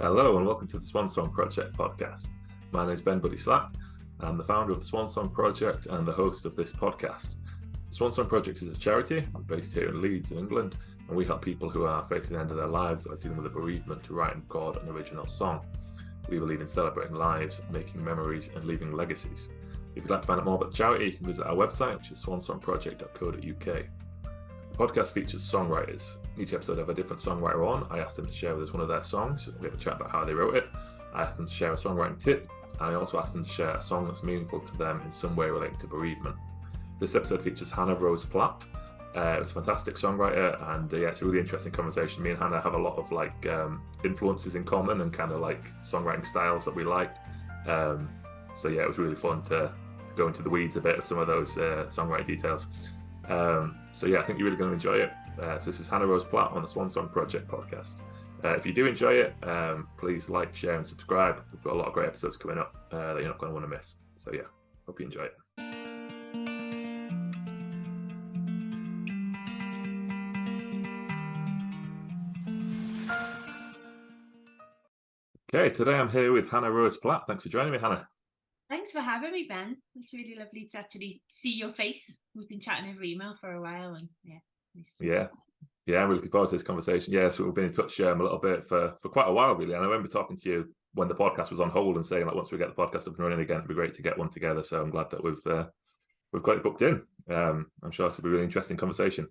Hello and welcome to the Swan Song Project Podcast. My name is Ben Buddy Slack. I'm the founder of the Swan Song Project and the host of this podcast. The Swan Song Project is a charity based here in Leeds in England, and we help people who are facing the end of their lives or dealing with a bereavement to write and record an original song. We believe in celebrating lives, making memories and leaving legacies. If you'd like to find out more about the charity, you can visit our website, which is swansongproject.co.uk. The podcast features songwriters. Each episode I have a different songwriter on. I ask them to share with us one of their songs. We have a chat about how they wrote it. I ask them to share a songwriting tip, and I also ask them to share a song that's meaningful to them in some way related to bereavement. This episode features Hannah Rose Platt. It's a fantastic songwriter, and it's a really interesting conversation. Me and Hannah have a lot of influences in common and kind of like songwriting styles that we like. It was really fun to go into the weeds a bit of some of those songwriting details. I think you're really going to enjoy it. So this is Hannah Rose Platt on the Swan Song Project Podcast. If you do enjoy it, please like, share and subscribe. We've got a lot of great episodes coming up that you're not going to want to miss. So yeah, hope you enjoy it. Okay, today I'm here with Hannah Rose Platt. Thanks for joining me, Hannah. Thanks for having me, Ben. It's really lovely to actually see your face. We've been chatting over email for a while, and I'm really looking forward to this conversation. So we've been in touch a little bit for quite a while, really. And I remember talking to you when the podcast was on hold and saying, once we get the podcast up and running again, it'd be great to get one together. So I'm glad that we've got it booked in. I'm sure it's a really interesting conversation.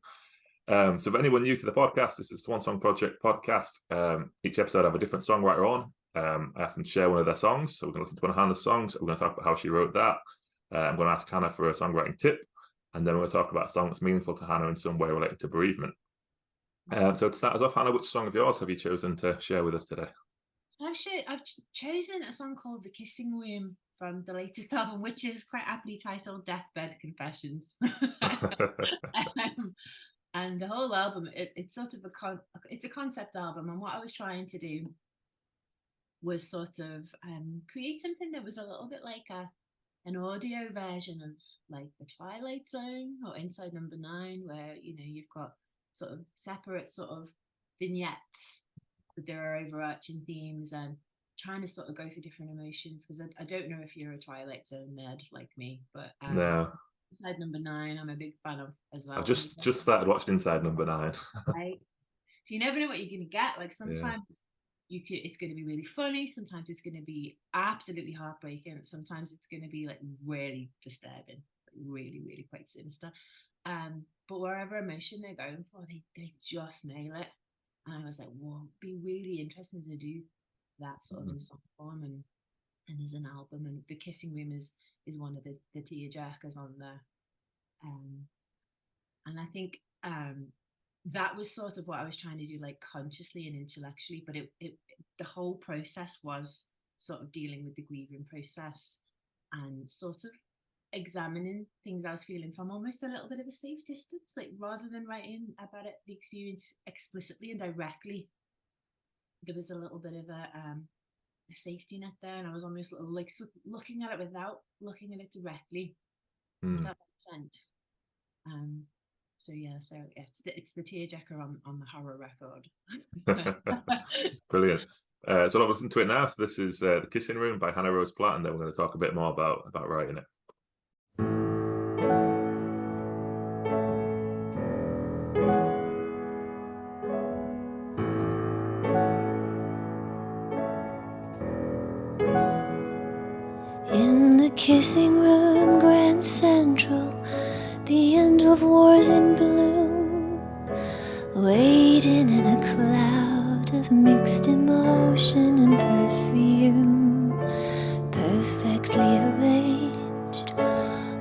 So for anyone new to the podcast, this is the Swan Song Project Podcast. Each episode I have a different songwriter on. I asked them to share one of their songs. So we're going to listen to one of Hannah's songs. We're going to talk about how she wrote that. I'm going to ask Hannah for a songwriting tip. And then we're going to talk about a song that's meaningful to Hannah in some way related to bereavement. So to start us off, Hannah, which song of yours have you chosen to share with us today? So I've chosen a song called The Kissing Room from the latest album, which is quite aptly titled Deathbed Confessions. And the whole album, it's sort of it's a concept album. And what I was trying to do was sort of create something that was a little bit like an audio version of like the Twilight Zone or Inside Number 9, where you've got sort of separate sort of vignettes, but there are overarching themes, and trying to sort of go for different emotions, because I don't know if you're a Twilight Zone nerd like me, but no. Inside Number 9 I'm a big fan of as well. I've just started watching Inside Number 9. Right, so you never know what you're going to get. Like sometimes it's going to be really funny, sometimes it's going to be absolutely heartbreaking, sometimes it's going to be like really disturbing, like really, really quite sinister. But wherever emotion they're going for, they just nail it. And I was like, whoa, it'd be really interesting to do that sort of in song form and as an album. And The Kissing Room is one of the tearjerkers on there. And I think that was sort of what I was trying to do, like consciously and intellectually, but it the whole process was sort of dealing with the grieving process and sort of examining things I was feeling from almost a little bit of a safe distance, like rather than writing about the experience explicitly and directly, there was a little bit of a safety net there, and I was almost like looking at it without looking at it directly. If that makes sense. It's the tearjerker on the horror record. Brilliant. So I'll listen to it now. So this is The Kissing Room by Hannah Rose Platt, and then we're going to talk a bit more about writing it. In the kissing room, Grand Central, the end of war's in bloom, waiting in a cloud of mixed emotion and perfume, perfectly arranged,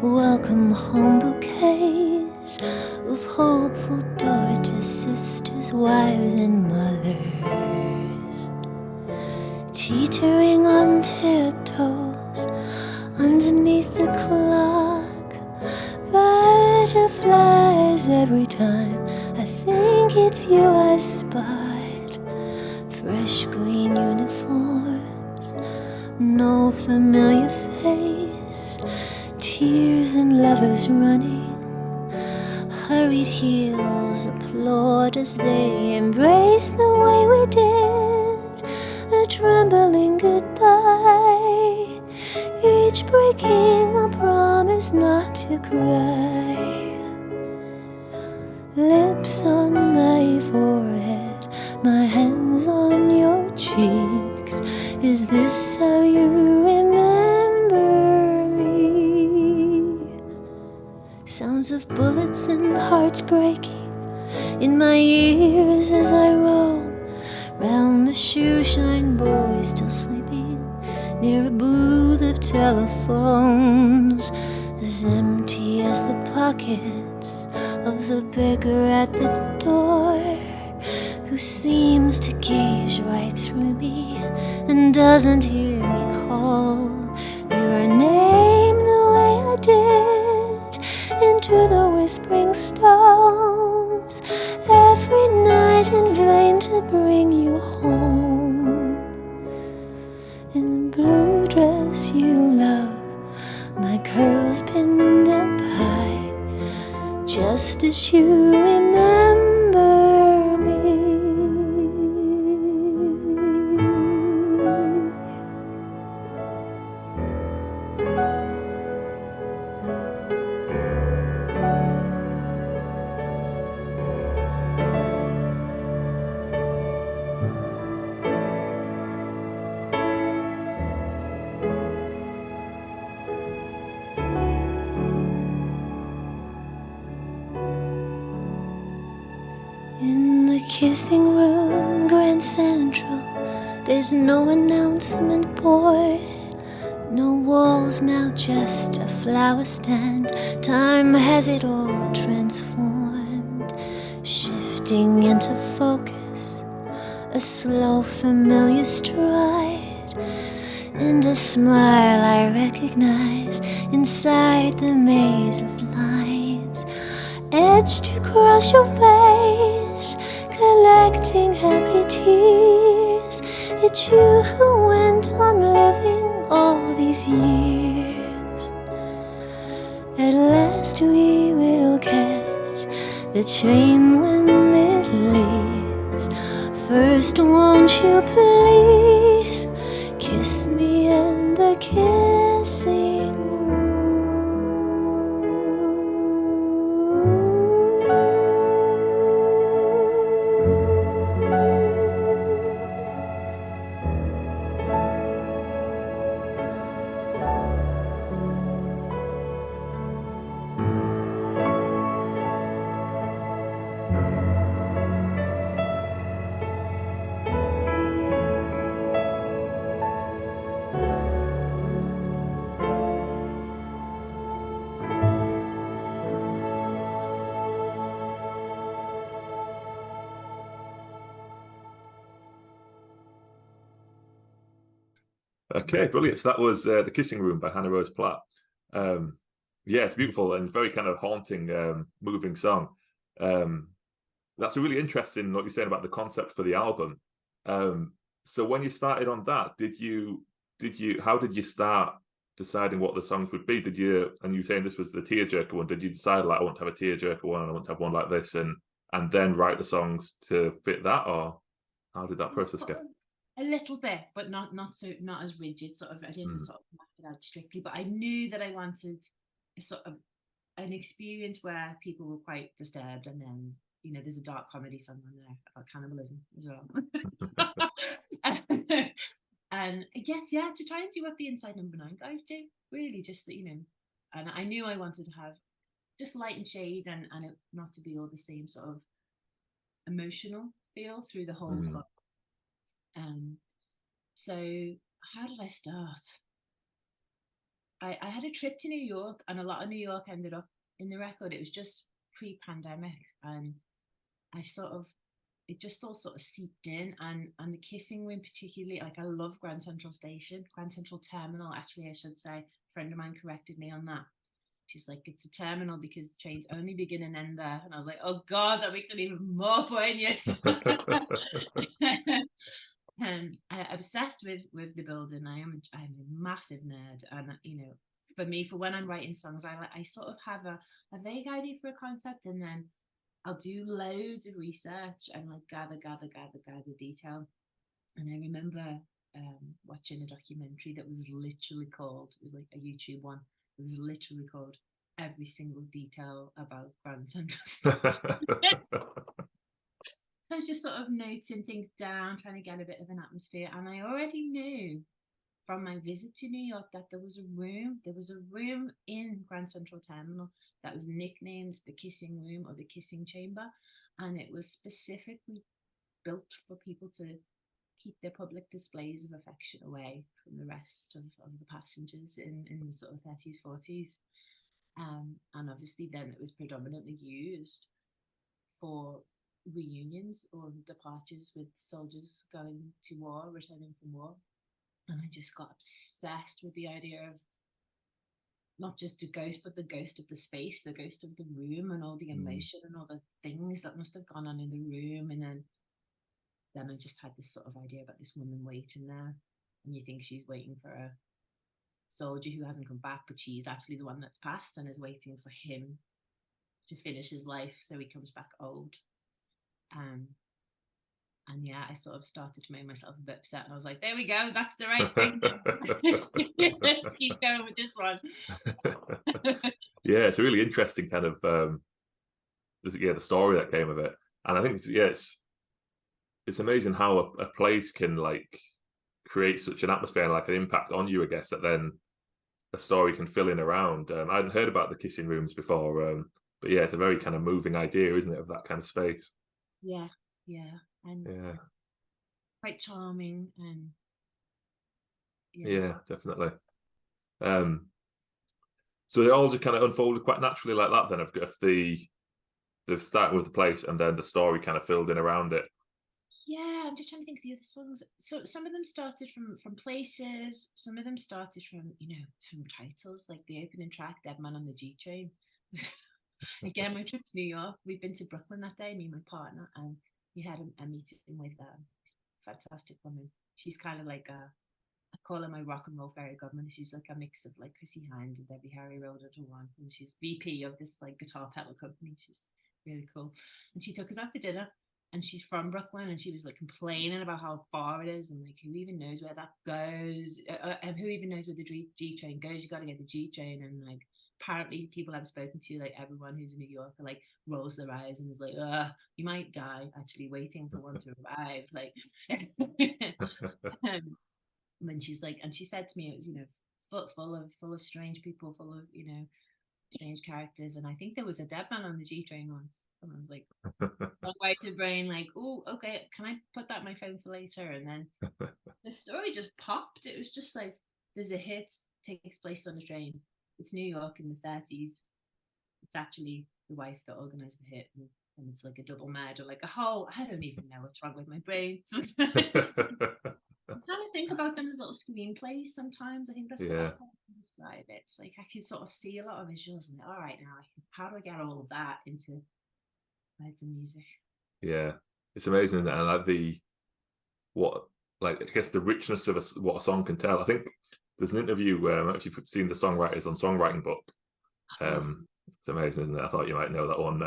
welcome home bouquets of hopeful daughters, sisters, wives and mothers, teetering on tiptoes underneath the clock, butterflies every time I think it's you I spot, fresh green uniforms, no familiar face, tears and lovers running, hurried heels applaud as they embrace the way we did a trembling goodbye, each breaking a promise not to cry. Lips on my forehead, my hands on your cheeks. Is this how you remember me? Sounds of bullets and hearts breaking in my ears as I roam round the shoeshine boy still sleeping near a booth of telephones, as empty as the pockets of the beggar at the door, who seems to gaze right through me and doesn't hear me call your name the way I did into the whispering stones every night in vain to bring you home. In the blue dress you love, my curls pinned up high, just as you remember me. In the kissing room, Grand Central, there's no announcement board, no walls now, just a flower stand. Time has it all transformed, shifting into focus, a slow familiar stride, and a smile I recognize inside the maze of lines etched across your face, collecting happy tears. It's you who went on living all these years. At last we will catch the train when it leaves. First, won't you please kiss me in the kissing room? Okay, brilliant. So that was The Kissing Room by Hannah Rose Platt. Yeah, it's beautiful and very kind of haunting, moving song. That's a really interesting what you're saying about the concept for the album. So when you started on that, how did you start deciding what the songs would be? And you were saying this was the tearjerker one, did you decide like I want to have a tearjerker one and I want to have one like this and then write the songs to fit that, or how did that process go? A little bit, but not as rigid. Sort of, I didn't sort of map it out strictly, but I knew that I wanted a sort of an experience where people were quite disturbed, and then there's a dark comedy song on there about cannibalism as well. And I guess to try and see what the Inside Number 9 guys do. Really, just that and I knew I wanted to have just light and shade, and it not to be all the same sort of emotional feel through the whole song. So how did I start? I had a trip to New York, and a lot of New York ended up in the record. It was just pre-pandemic, and it just all sort of seeped in, and the Kissing Room particularly, like I love Grand Central Station, Grand Central Terminal, actually I should say. A friend of mine corrected me on that. She's like, it's a terminal because the trains only begin and end there. And I was like, oh God, that makes it even more poignant. And I'm obsessed with the building. I'm a massive nerd, and for me, for when I'm writing songs, I sort of have a vague idea for a concept, and then I'll do loads of research and like gather detail, And I remember watching a documentary that was literally called, it was like a YouTube one, it was literally called Every Single Detail About Grand Central Station. I was just sort of noting things down, trying to get a bit of an atmosphere. And I already knew from my visit to New York that there was a room in Grand Central Terminal that was nicknamed the Kissing Room or the Kissing Chamber. And it was specifically built for people to keep their public displays of affection away from the rest of the passengers in the sort of 30s, 40s. And obviously then it was predominantly used for reunions or departures with soldiers going to war, returning from war. And I just got obsessed with the idea of not just a ghost, but the ghost of the space, the ghost of the room, and all the emotion and all the things that must have gone on in the room. And then I just had this sort of idea about this woman waiting there, and you think she's waiting for a soldier who hasn't come back, but she's actually the one that's passed and is waiting for him to finish his life so he comes back old. And yeah, I sort of started to make myself a bit upset, and I was like, there we go, that's the right thing. Let's keep going with this one. Yeah, it's a really interesting kind of the story that came of it. And I think it's amazing how a place can like create such an atmosphere and like an impact on you, I guess, that then a story can fill in around. I hadn't heard about the kissing rooms before, but yeah, it's a very kind of moving idea, isn't it, of that kind of space? Yeah, and quite charming, and yeah, definitely. So it all just kind of unfolded quite naturally like that. Then, if they've started with the place and then the story kind of filled in around it. Yeah, I'm just trying to think of the other songs. So some of them started from places, some of them started from from titles, like the opening track, Dead Man on the G Train. Again, my trip to New York, we've been to Brooklyn that day, me and my partner, and we had a meeting with this fantastic woman. She's kind of like I call her my rock and roll fairy godmother. She's like a mix of like Chrissy Hines and Debbie Harry rolled into one, and she's VP of this like guitar pedal company. She's really cool, and she took us out for dinner. And she's from Brooklyn, and she was like complaining about how far it is, and like who even knows where that goes, and who even knows where the G train goes. You got to get the G train, and like apparently people I've spoken to, like everyone who's in New York, like rolls their eyes and is like, you might die actually waiting for one to arrive. Like, when she's like, and she said to me, it was full of strange people, full of strange characters, and I think there was a dead man on the G train once, and I was like, way to brain, like, oh, okay, can I put that in my phone for later? And then the story just popped. It was just like, there's a hit, takes place on a train. It's New York in the 30s. It's actually the wife that organized the hit, and it's like a double murder, like a whole, I don't even know what's wrong with my brain sometimes. I'm trying to think about them as little screenplays sometimes. I think that's the best way to describe it. It's like I can sort of see a lot of visuals and all right, now how do I get all of that into words and music? Yeah, it's amazing, and like I guess the richness of what a song can tell. I think there's an interview if you've seen the Songwriters on Songwriting book. It's amazing, isn't it? I thought you might know that one,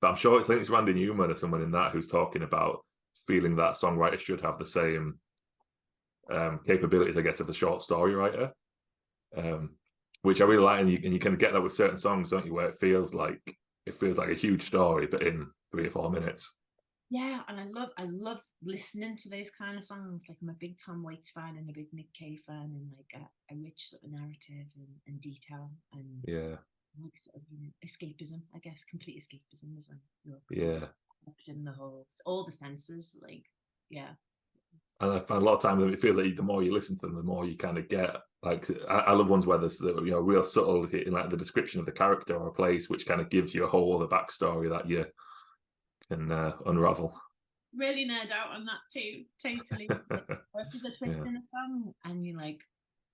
but I'm sure it's Randy Newman or someone in that who's talking about feeling that songwriters should have the same capabilities, I guess, of a short story writer, which I really like, and you kind of get that with certain songs, don't you, where it feels like a huge story, but in 3 or 4 minutes. Yeah, and I love listening to those kind of songs. Like I'm a big Tom Waits fan and a big Nick Cave fan, and like a rich sort of narrative and detail, and like sort of escapism, I guess, complete escapism is when you're up in all the senses, like And I find a lot of times it feels like the more you listen to them, the more you kind of get. Like I love ones where there's real subtlety in like the description of the character or a place, which kind of gives you a whole other backstory that you can unravel. Really nerd out on that too, totally. Or if there's a twist in a song and you like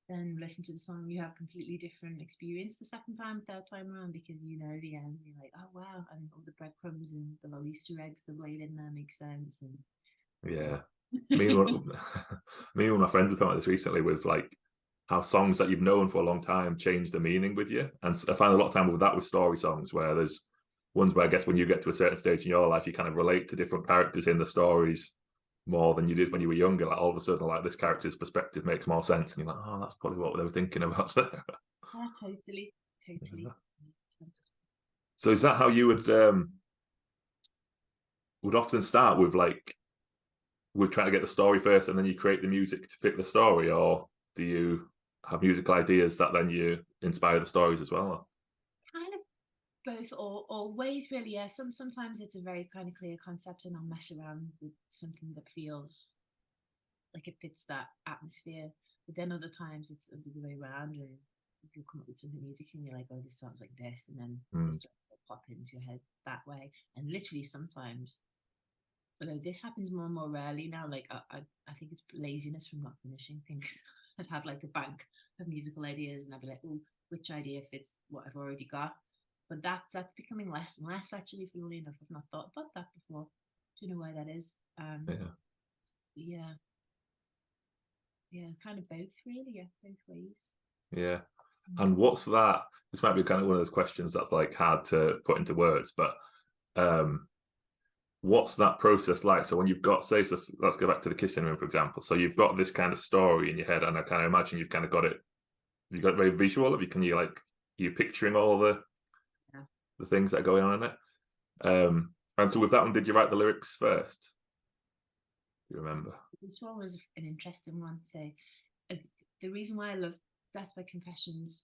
then listen to the song, you have a completely different experience the second time, third time around, because the end. You're like, oh wow, and all the breadcrumbs and the little Easter eggs they've laid in there make sense. And me and my friends were talking about this recently with like how songs that you've known for a long time change the meaning with you, and I find a lot of time with that with story songs where there's ones where I guess when you get to a certain stage in your life, you kind of relate to different characters in the stories more than you did when you were younger. Like all of a sudden, like this character's perspective makes more sense, and you're like, oh, that's probably what they were thinking about there. Yeah, totally. Yeah. So is that how you would often start with, like, with trying to get the story first, and then you create the music to fit the story, or do you have musical ideas that then you inspire the stories as well? Kind of both, or always really. Yeah, sometimes it's a very kind of clear concept, and I'll mess around with something that feels like it fits that atmosphere. But then other times it's the other way around, and you'll come up with something music and you're like, oh, this sounds like this, and then this will pop into your head that way. And literally sometimes, although this happens more and more rarely now, like I think it's laziness from not finishing things. I'd have like a bank of musical ideas, and I'd be like, oh, which idea fits what I've already got? But that's becoming less and less, actually, funnily enough. I've not thought about that before. Do you know why that is? Yeah, kind of both, really. Yeah, both ways. Yeah. And what's that? This might be kind of one of those questions that's like hard to put into words, but what's that process like? So when you've got, say, so let's go back to the kissing room, for example. So you've got this kind of story in your head, and I kind of imagine you've kind of got it very visual. You're picturing all the things that are going on in it. And so with that one, did you write the lyrics first? Do you remember? This one was an interesting one. So the reason why I love Death by Confessions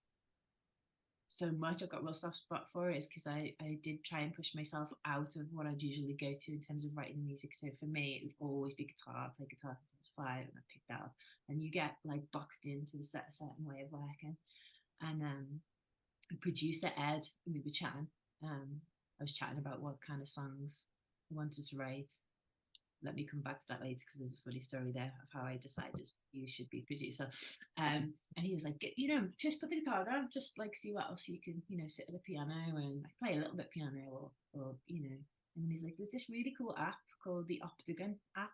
so much, I've got a real soft spot for it, is because I did try and push myself out of what I'd usually go to in terms of writing music. So for me, it would always be guitar. I played guitar since I was 5, and I picked that up. And you get like boxed into a certain way of working. And producer Ed, and we were chatting. I was chatting about what kind of songs I wanted to write. Let me come back to that later, because there's a funny story there of how I decided you should be producer. And he was like, just put the guitar down, just like see what else you can, sit at the piano, and I play a little bit piano, or and he's like, there's this really cool app called the Optigan app.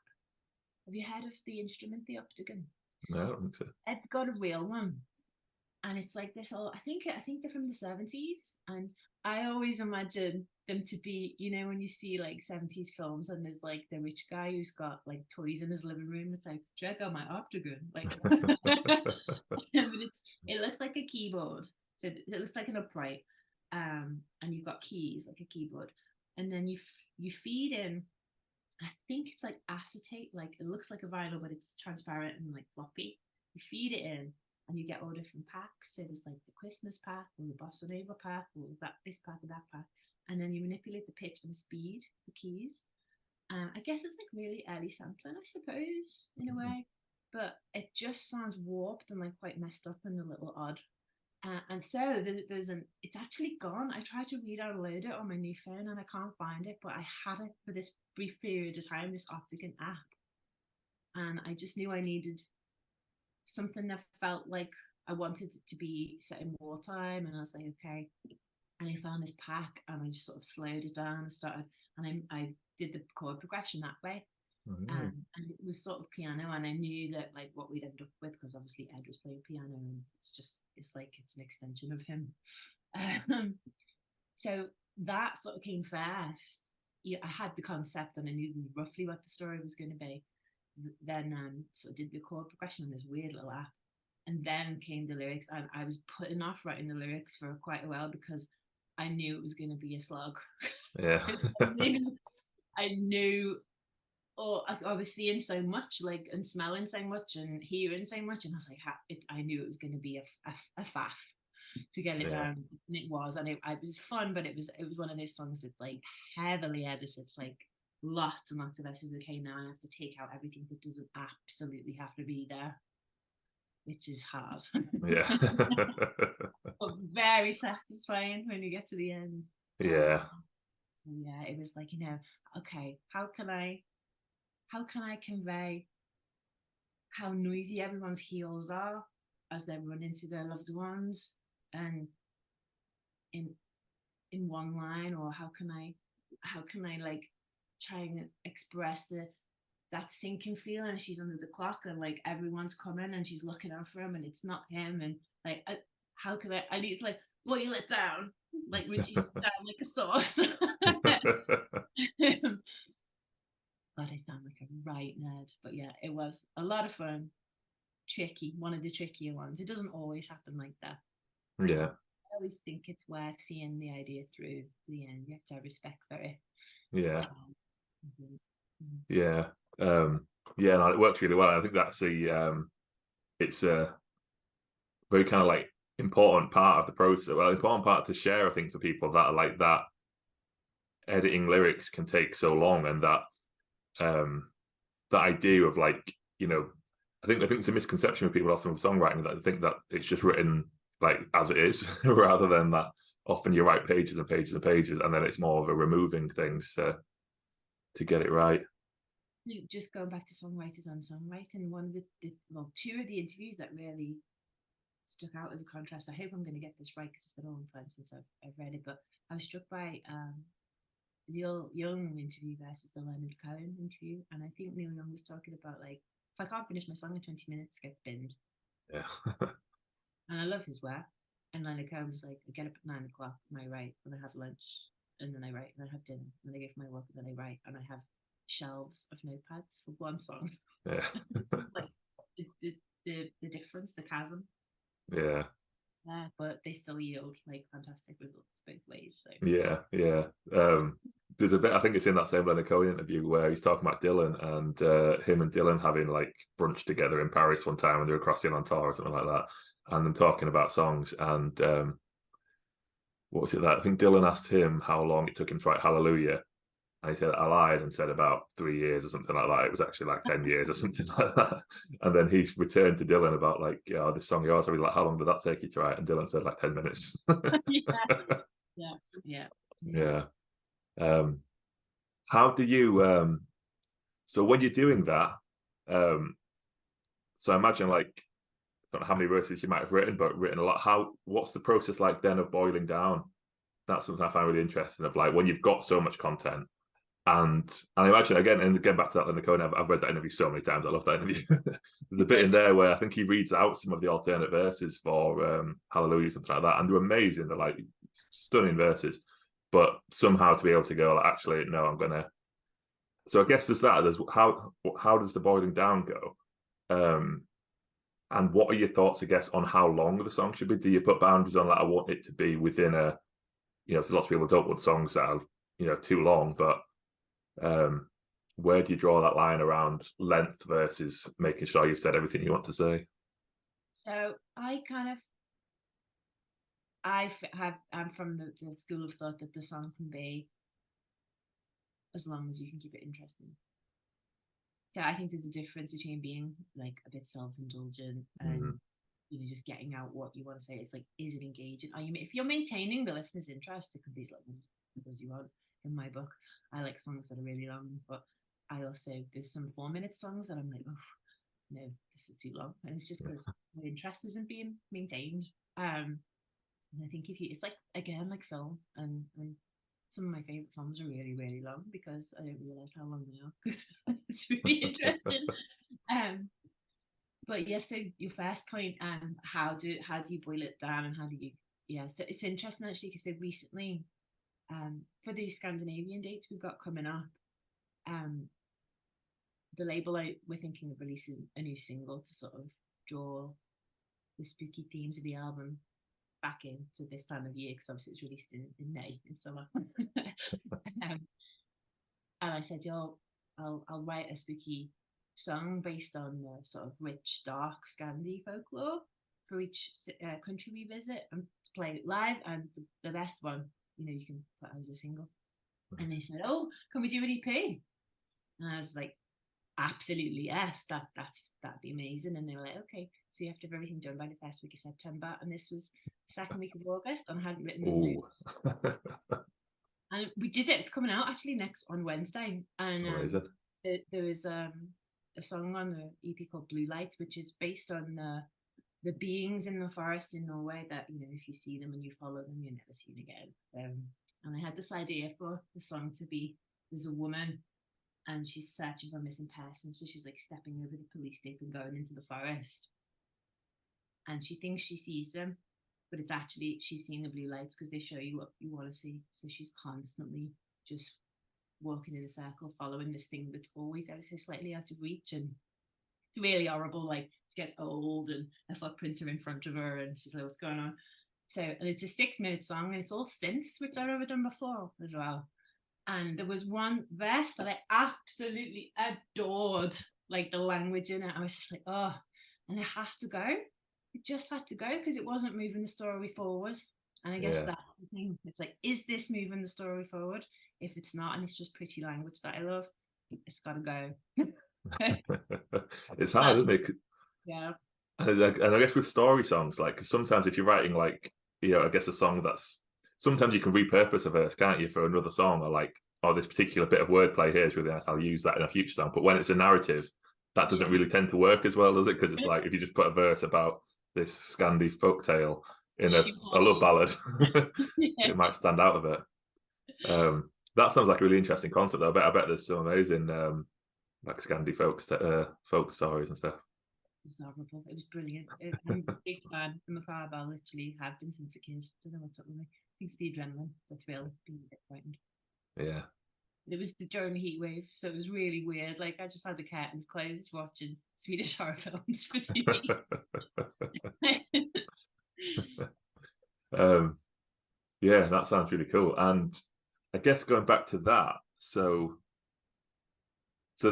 Have you heard of the instrument, the Optigan? No, I don't think so. Ed's got a real one. And it's like this all, I think they're from the 70s. And I always imagine them to be, when you see like 70s films and there's like the rich guy who's got like toys in his living room. It's like, check out my Optigan. Like, but it looks like a keyboard. So it looks like an upright. And you've got keys like a keyboard. And then you feed in, I think it's like acetate, like it looks like a vinyl, but it's transparent and like floppy. You feed it in, and you get all different packs. So there's like the Christmas pack, or the Bossa Nova pack, or this pack or that pack. And then you manipulate the pitch and the speed, the keys. I guess it's like really early sampling, I suppose, in a way. But it just sounds warped and like quite messed up and a little odd. And so it's actually gone. I tried to re-download it on my new phone and I can't find it, but I had it for this brief period of time, this Optigan app. And I just knew I needed something that felt like I wanted it to be set in wartime, and I was like, okay. And I found this pack, and I just sort of slowed it down and started, and I did the chord progression that way. And it was sort of piano, and I knew that like what we'd end up with, because obviously Ed was playing piano, and it's like it's an extension of him. So that sort of came first. I had the concept and I knew roughly what the story was going to be. Then sort of did the chord progression on this weird little app, and then came the lyrics. And I was putting off writing the lyrics for quite a while because I knew it was going to be a slog. Yeah. I knew, or I was seeing so much, like, and smelling so much and hearing so much, and I was like, I knew it was going to be a faff to get it down, and it was, and it was fun, but it was one of those songs that's like heavily edited, like lots and lots of S's. Okay, now I have to take out everything that doesn't absolutely have to be there, which is hard. Yeah. But very satisfying when you get to the end. Yeah. So yeah, it was like, okay, how can I convey how noisy everyone's heels are as they run into their loved ones, and in one line, or how can I like try and express that sinking feeling as she's under the clock, and like everyone's coming and she's looking out for him and it's not him, and like how can I need to like boil it down, like reduce it down like a sauce. God, I sound like a right nerd. But yeah, it was a lot of fun. Tricky, one of the trickier ones. It doesn't always happen like that. Yeah. I always think it's worth seeing the idea through to the end. You have to have respect for it. Yeah. Yeah. Yeah, no, it works really well. I think that's it's a very kind of like important part of the process. Well, important part to share, I think, for people that are like that. Editing lyrics can take so long, and that idea of like, you know, I think it's a misconception with people often with songwriting, that they think that it's just written like as it is, rather than that often you write pages and pages and pages, and then it's more of a removing things to get it right. Just going back to songwriters on songwriting, one of two of the interviews that really stuck out as a contrast. I hope I'm going to get this right because it's been a long time since I've read it, but I was struck by Neil Young interview versus the Leonard Cohen interview, and I think Neil Young was talking about like, if I can't finish my song in 20 minutes, it gets binned. Yeah. And I love his work. And Leonard Cohen was like, I get up at 9 o'clock and I write, and I have lunch, and then I write, and I have dinner, and then I go for my work, and then I write, and I have shelves of notepads for one song. Yeah. Like the difference, the chasm. Yeah. But they still yield like fantastic results both ways. So. Yeah. There's a bit, I think it's in that same Leonard Cohen interview where he's talking about Dylan, and him and Dylan having like brunch together in Paris one time when they were crossing on tour or something like that, and them talking about songs. And what was it that I think Dylan asked him how long it took him to write Hallelujah, and he said, I lied and said about 3 years or something like that. It was actually like 10 years or something like that. And then he returned to Dylan about like, oh, this song of yours, I really like, how long did that take you to write? And Dylan said like 10 minutes. Yeah. How do you, so when you're doing that, so I imagine like, I don't know how many verses you might have written, but written a lot. What's the process like then of boiling down? That's something I find really interesting, of like when you've got so much content. And I imagine again back to that Leonard Cohen, I've read that interview so many times. I love that interview. There's a bit in there where I think he reads out some of the alternate verses for Hallelujah, something like that, and they're amazing. They're like stunning verses, but somehow to be able to go, like, actually, no, I'm gonna. So I guess there's how does the boiling down go? And what are your thoughts, I guess, on how long the song should be? Do you put boundaries on that? I want it to be within a, so lots of people don't want songs that are, too long, but where do you draw that line around length versus making sure you've said everything you want to say? So I'm from the school of thought that the song can be as long as you can keep it interesting. So I think there's a difference between being like a bit self-indulgent and just getting out what you want to say. It's like, is it engaging? If you're maintaining the listener's interest, it can be as long as you want. In my book, I like songs that are really long, but I also, there's some 4-minute songs that I'm like, oh no, this is too long, and it's just because my interest isn't being maintained. And I think it's like, again, like film, and some of my favorite films are really, really long because I don't realize how long they are because it's really interesting. But yeah, so your first point, how do you boil it down, and how do you, so it's interesting actually because so recently, for these Scandinavian dates we've got coming up, the label we're thinking of releasing a new single to sort of draw the spooky themes of the album back into this time of year, because obviously it's released in May, in summer. And I said, I'll write a spooky song based on the sort of rich, dark Scandi folklore for each country we visit, and to play it live, and the best one, you can put out as a single. Nice. And they said, oh, can we do an EP? And I was like, absolutely, yes, that'd be amazing. And they were like, okay, so you have to have everything done by the first week of September. And this was the second week of August, and I hadn't written it. And we did it. It's coming out actually on Wednesday. And there was a song on the EP called Blue Lights, which is based on the beings in the forest in Norway that, if you see them and you follow them, you never see them again. And I had this idea for the song to be, there's a woman and she's searching for a missing person. So she's like stepping over the police tape and going into the forest. And she thinks she sees them, but it's actually, she's seeing the blue lights because they show you what you want to see. So she's constantly just walking in a circle, following this thing that's always ever so slightly out of reach, and it's really horrible. Like, she gets old and her footprints are in front of her and she's like, what's going on? So, and it's a 6-minute song and it's all synths, which I've never done before as well. And there was one verse that I absolutely adored, like the language in it. I was just like, oh, and it had to go. It just had to go because it wasn't moving the story forward. And I guess that's the thing. It's like, is this moving the story forward? If it's not, and it's just pretty language that I love, it's got to go. It's hard, isn't it? Yeah. And I guess with story songs, like, 'cause sometimes if you're writing, like, I guess a song that's, sometimes you can repurpose a verse, can't you, for another song, or like, oh, this particular bit of wordplay here is really nice, I'll use that in a future song. But when it's a narrative, that doesn't really tend to work as well, does it? Because it's like, if you just put a verse about this Scandi folktale in a love ballad, it might stand out a bit. That sounds like a really interesting concept, though. I bet there's some amazing like Scandi folk stories and stuff. It was horrible. It was brilliant. I'm a big fan. I'm a Carabelle, literally have been since a kid. I don't know what's up with me. I think it's the adrenaline, the thrill, being a bit frightened. Yeah. It was during the heat wave, so it was really weird. Like, I just had the curtains closed, watching Swedish horror films for TV. Yeah, that sounds really cool. And I guess going back to that, so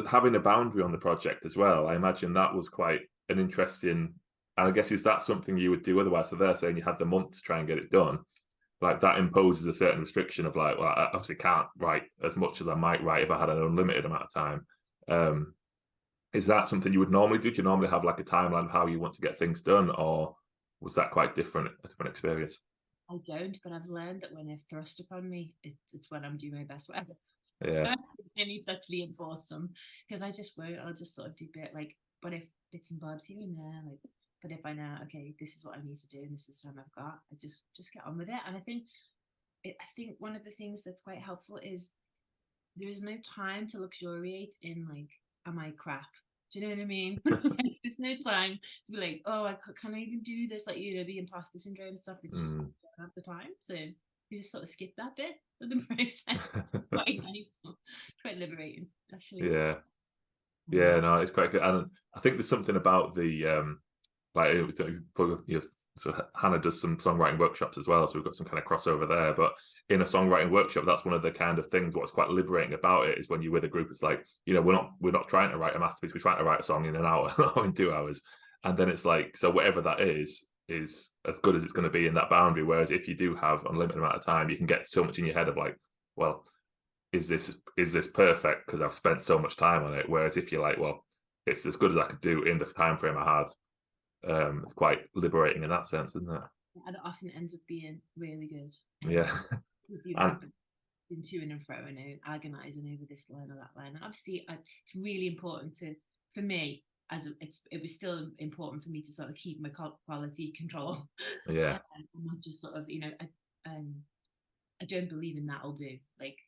having a boundary on the project as well, I imagine that was quite an interesting. And I guess, is that something you would do otherwise? So they're saying you had the month to try and get it done. Like, that imposes a certain restriction of, like, well, I obviously can't write as much as I might write if I had an unlimited amount of time. Is that something you would normally do? Do you normally have like a timeline of how you want to get things done, or was that quite a different experience? I don't, but I've learned that when they're thrust upon me, it's when I'm doing my best work. Yeah. So I need to actually enforce them, because I just won't. I'll just sort of do a bit like, but if bits and bobs here and there, like, but if I know, okay, this is what I need to do and this is the time I've got, I just get on with it. And I think one of the things that's quite helpful is there is no time to luxuriate in, like, am I crap? Do you know what I mean? Like, there's no time to be like, oh, can I even do this? Like, the imposter syndrome stuff. It's just like, I don't have the time. So you just sort of skip that bit of the process. It's quite nice. It's quite liberating, actually. Yeah, no, it's quite good. And I think there's something about the so Hannah does some songwriting workshops as well, so we've got some kind of crossover there. But in a songwriting workshop, that's one of the kind of things, what's quite liberating about it is when you're with a group, it's like, we're not trying to write a masterpiece, we're trying to write a song in an hour or in 2 hours. And then it's like, so whatever that is as good as it's going to be in that boundary. Whereas if you do have unlimited amount of time, you can get so much in your head of like, well, is this perfect because I've spent so much time on it? Whereas if you're like, well, it's as good as I could do in the time frame I had, it's quite liberating in that sense, isn't it? And it often ends up being really good. Yeah. You have been to and fro and agonizing over this line or that line. And obviously, it's really important for me, it was still important for me to sort of keep my quality control. Yeah. And not just sort of, I don't believe in that'll do. Like,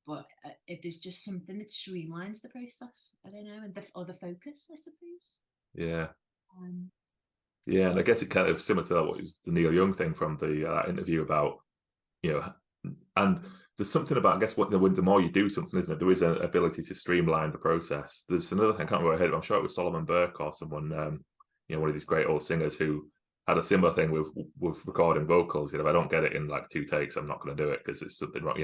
but if there's just something that streamlines the process, I don't know, and the focus, I suppose. Yeah. Yeah, and I guess it kind of similar to what was the Neil Young thing from the interview about, and there's something about, I guess, the more you do something, isn't it? There is an ability to streamline the process. There's another thing, I can't remember where I heard it, I'm sure it was Solomon Burke or someone, one of these great old singers who had a similar thing with recording vocals. If I don't get it in like 2 takes, I'm not going to do it because it's something wrong.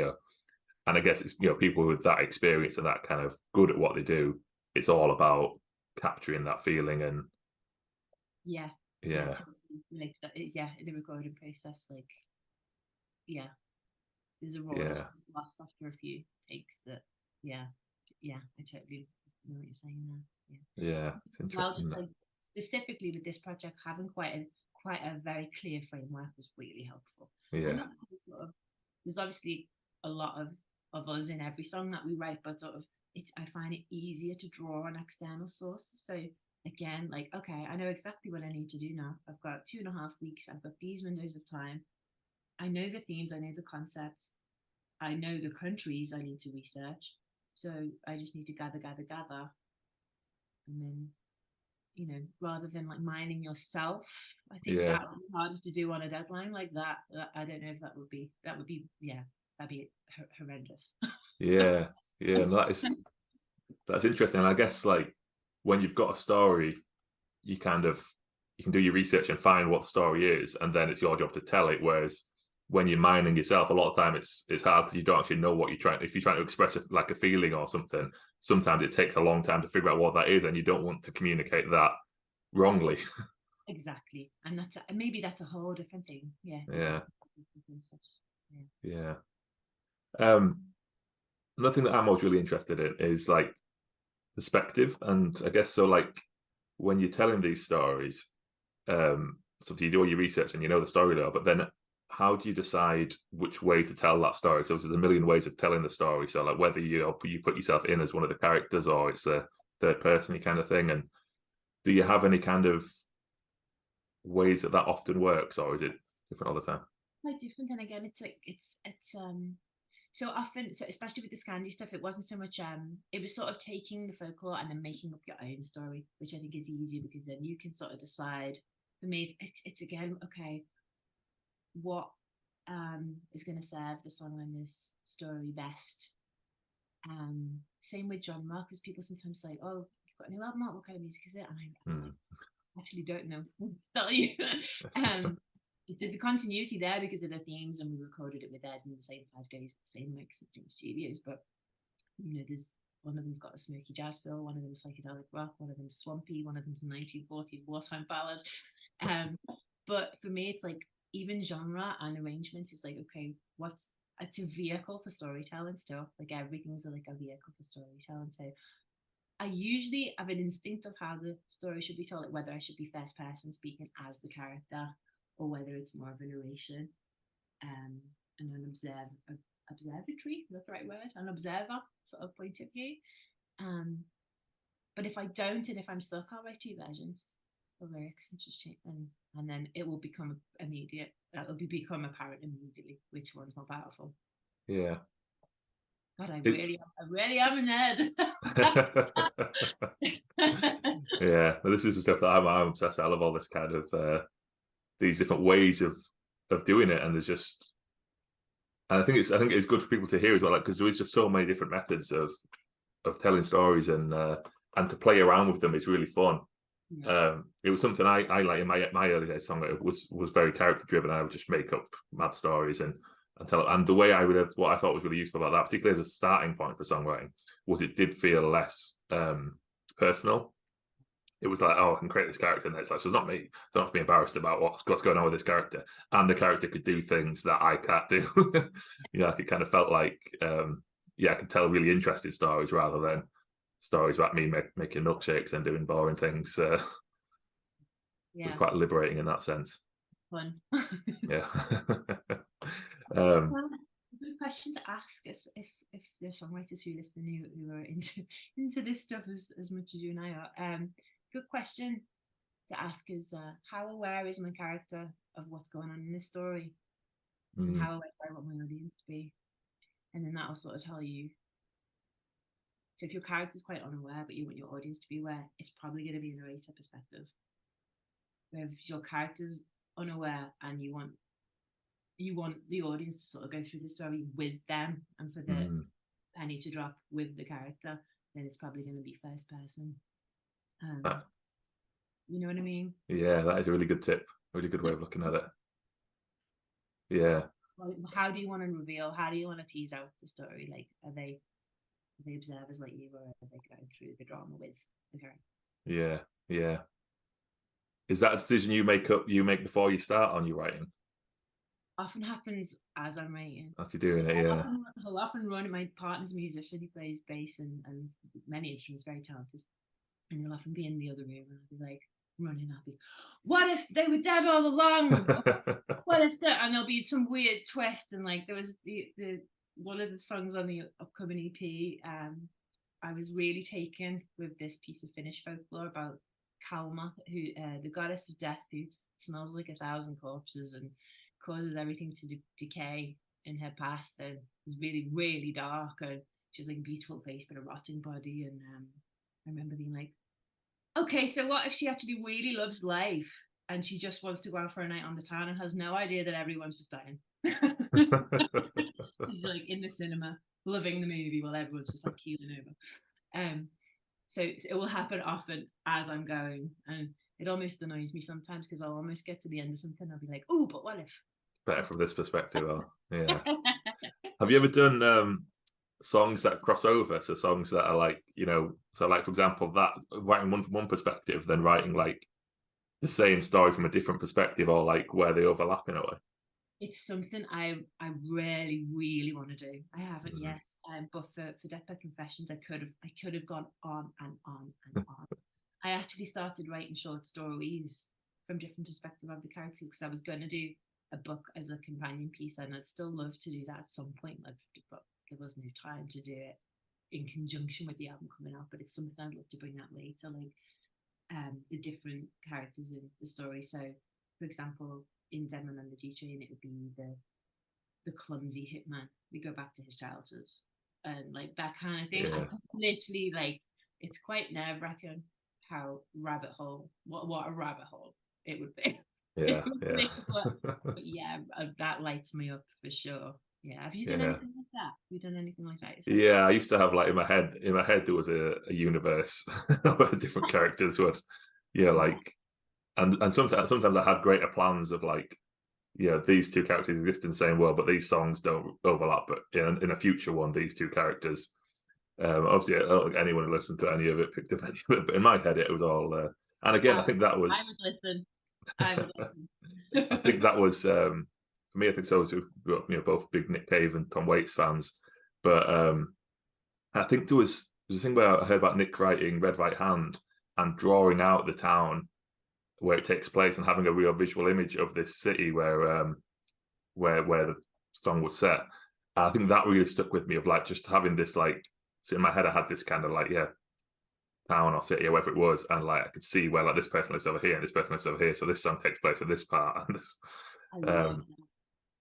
And I guess it's, people with that experience and that kind of good at what they do, it's all about capturing that feeling and yeah, totally the recording process, like, there's a rawness that's lost after a few takes that I totally know what you're saying there. Yeah, it's interesting. Like, specifically with this project, having quite a very clear framework was really helpful. And there's obviously a lot of us in every song that we write, but sort of I find it easier to draw on external sources. So again, like, okay, I know exactly what I need to do now. I've got 2.5 weeks. I've got these windows of time. I know the themes. I know the concepts. I know the countries I need to research. So I just need to gather. And then, rather than like mining yourself, I think that would be harder to do on a deadline like that. I don't know if that would be, that'd be horrendous. Yeah, and that's interesting. And I guess like when you've got a story, you can do your research and find what the story is, and then it's your job to tell it. Whereas when you're mining yourself, a lot of time it's hard because you don't actually know what you're trying. If you're trying to express like a feeling or something, sometimes it takes a long time to figure out what that is, and you don't want to communicate that wrongly. Exactly, and maybe that's a whole different thing. Yeah. Another thing that I'm always really interested in is like perspective, and I guess so. Like when you're telling these stories, so you do all your research and you know the story there, but then how do you decide which way to tell that story? So there's a million ways of telling the story. So like whether you put yourself in as one of the characters or it's a third person kind of thing, and do you have any kind of ways that often works, or is it different all the time? Quite different, and again, it's like it's so often, so especially with the Scandi stuff, it wasn't so much it was sort of taking the folklore and then making up your own story, which I think is easier because then you can sort of decide. For me, it's again, okay, what is going to serve the song and this story best. Same with genre, because people sometimes say, oh, you've got a new album out, what kind of music is it? And I actually don't know what to tell you. There's a continuity there because of the themes, and we recorded it with Ed in the same 5 days, same mix, same studios. But you know, there's one of them's got a smoky jazz feel, one of them's psychedelic rock, one of them's swampy, one of them's a 1940s wartime ballad. But for me, it's like even genre and arrangement is like, okay, it's a vehicle for storytelling still. Like everything's like a vehicle for storytelling. So I usually have an instinct of how the story should be told, like whether I should be first person speaking as the character, or whether it's more of a narration, and an observatory, is that the right word? An observer sort of point of view. But if I don't, and if I'm stuck, I'll write 2 versions of lyrics and just change, and then it will become immediate. It'll become apparent immediately which one's more powerful. Yeah. God, I really am a nerd. Yeah, this is the stuff that I'm obsessed with. I love all this kind of these different ways of doing it, and there's just, and I think it's good for people to hear as well, like because there is just so many different methods of telling stories, and to play around with them is really fun. Yeah. It was something I like in my early days. Songwriting was very character driven. I would just make up mad stories and tell it. And the way what I thought was really useful about that, particularly as a starting point for songwriting, was it did feel less personal. It was like, oh, I can create this character, and it's like, so it's not me. Don't have to be embarrassed about what's going on with this character, and the character could do things that I can't do. Like it kind of felt like, I could tell really interesting stories rather than stories about me making milkshakes and doing boring things. It was quite liberating in that sense. Fun. Yeah. Good question to ask us if there's songwriters who listen who are into this stuff as much as you and I are. Good question to ask is how aware is my character of what's going on in this story, and how aware do I want my audience to be, and then that'll sort of tell you. So if your character's quite unaware but you want your audience to be aware, it's probably going to be a narrator perspective. If your character's unaware and you want the audience to sort of go through the story with them, and for the penny to drop with the character, then it's probably going to be first person. You know what I mean? Yeah, that is a really good tip. Really good way of looking at it. Yeah. How do you want to reveal? How do you want to tease out the story? Like, are they observers like you, or are they going through the drama with the character? Yeah. Is that a decision you make before you start on your writing? Often happens as I'm writing. As you're doing it, yeah. I'll often run. My partner's a musician. He plays bass and many instruments, very talented. And he'll often be in the other room, and I'll be like running. I'll be, what if they were dead all along? What if that? And there'll be some weird twist. And like there was the one of the songs on the upcoming EP. I was really taken with this piece of Finnish folklore about Kalma, who the goddess of death, who smells like 1,000 corpses and causes everything to decay in her path, and is really, really dark, and she's like a beautiful face but a rotting body. And I remember being like, okay, so what if she actually really loves life and she just wants to go out for a night on the town and has no idea that everyone's just dying? She's like in the cinema, loving the movie while everyone's just like keeling over. So it will happen often as I'm going, and it almost annoys me sometimes because I'll almost get to the end of something and I'll be like, oh, but what if? Better from this perspective. Yeah. Have you ever done songs that cross over? So songs that are like, so like, for example, that writing one from one perspective, then writing like the same story from a different perspective, or like where they overlap in a way? It's something I really want to do. I haven't yet, but for Deathbed Confessions, I could have gone on and on and on. I actually started writing short stories from different perspectives of the characters because I was going to do a book as a companion piece, and I'd still love to do that at some point. But there was no time to do it in conjunction with the album coming out. But it's something I'd love to bring out later, like the different characters in the story. So, for example, in Denman and the G Train, it would be the clumsy hitman. We go back to his childhood and like that kind of thing. I literally, like, it's quite nerve-wracking how what a rabbit hole it would be. Yeah. But yeah, that lights me up for sure. Yeah. Have you done anything like that? Have you done anything like that yourself? Yeah, I used to have like in my head there was a universe where different characters would, like, and sometimes I had greater plans of like, these two characters exist in the same world, but these songs don't overlap. But in a future one, these two characters, obviously, I don't think anyone who listened to any of it picked up any of it. But in my head, it was all. And again, I think that was. I would listen. I think that was for me. I think so. Both big Nick Cave and Tom Waits fans, but I think there was a thing where I heard about Nick writing Red Right Hand and drawing out the town where it takes place and having a real visual image of this city where the song was set. And I think that really stuck with me, of like just having this, like, so in my head I had this kind of like town or city or whatever it was, and like I could see where like this person lives over here and this person lives over here, so this song takes place at this part. And this,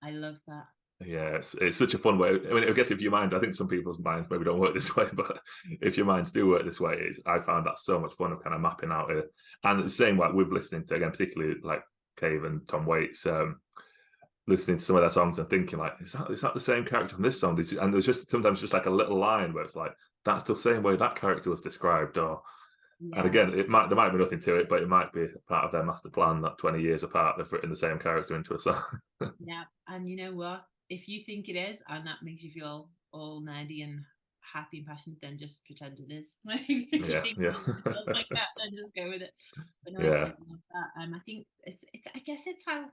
I love that. Yeah, it's such a fun way. I mean, I guess if your mind, I think some people's minds maybe don't work this way, but if your minds do work this way, I found that so much fun of kind of mapping out it. And the same like with listening to, again, particularly like Cave and Tom Waits, listening to some of their songs and thinking like, is that the same character from this song? And there's just sometimes just like a little line where it's like, that's the same way that character was described. Or and again, there might be nothing to it, but it might be part of their master plan that 20 years apart they've written the same character into a song. Yeah, and you know what? If you think it is, and that makes you feel all nerdy and happy and passionate, then just pretend it is. If you think it feels like that, then just go with it. But no, I love that. I think I guess it's how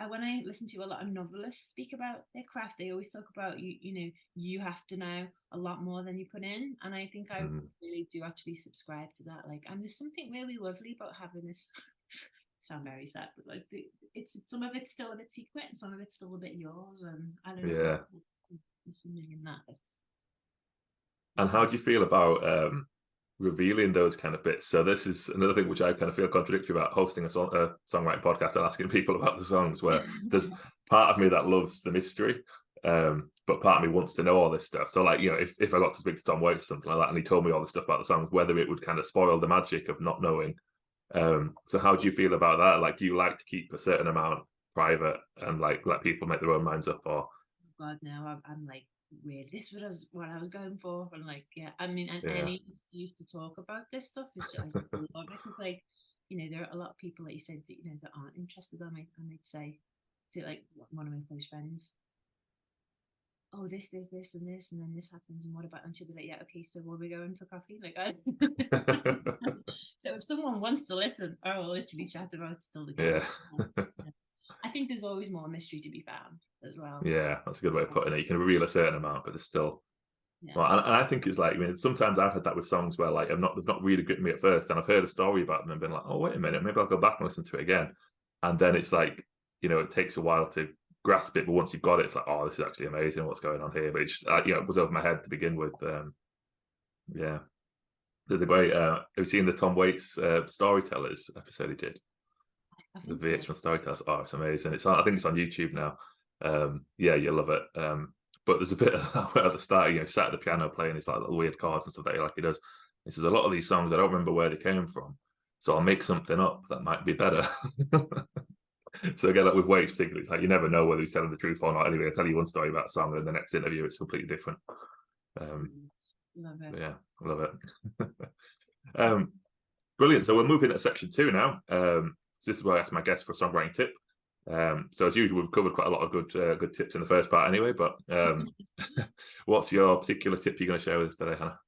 when I listen to a lot of novelists speak about their craft, they always talk about you have to know a lot more than you put in, and I think I really do actually subscribe to that. Like, and there's something really lovely about having this. Sound very sad, but like it's some of it's still a bit secret and some of it's still a bit yours, and I don't know. There's something in that. And how do you feel about revealing those kind of bits? So this is another thing which I kind of feel contradictory about hosting a songwriting podcast and asking people about the songs, where there's part of me that loves the mystery, but part of me wants to know all this stuff. So like, if I got to speak to Tom Waits or something like that and he told me all the stuff about the songs, whether it would kind of spoil the magic of not knowing. So how do you feel about that? Like, do you like to keep a certain amount private and like let people make their own minds up? Or God, now I'm like, weird. This was what I was going for, and like, I mean, and any excuse to talk about this stuff is just, I just love it, because like, there are a lot of people that you said that that aren't interested. I might say to like one of my close friends, oh, this, and this, and then this happens, and what about? And she'll be like, yeah, okay, so will we go in for coffee? Like, so if someone wants to listen, I will literally chat about it till the day. I think there's always more mystery to be found as well. Yeah, that's a good way of putting it. You can reveal a certain amount, but there's still. Well, and I think it's like, I mean, sometimes I've had that with songs where like they've not really gripped me at first, and I've heard a story about them and been like, oh, wait a minute, maybe I'll go back and listen to it again. And then it's like, it takes a while to grasp it, but once you've got it, it's like, oh, this is actually amazing, what's going on here. But it's it was over my head to begin with. There's a great have you seen the Tom Waits Storytellers episode he did? The VH1 Storytellers. Oh, it's amazing. I think it's on YouTube now. You'll love it. But there's a bit of that at the start, sat at the piano playing his like little weird chords and stuff like he does. He says, a lot of these songs I don't remember where they came from, so I'll make something up that might be better. So again, like with Waits particularly, it's like you never know whether he's telling the truth or not. Anyway, I tell you one story about a song, and the next interview it's completely different. Love it. Yeah, I love it. Brilliant. So we're moving to section 2 now. So this is where I ask my guests for a songwriting tip. So as usual, we've covered quite a lot of good tips in the first part anyway. But what's your particular tip you're going to share with us today, Hannah?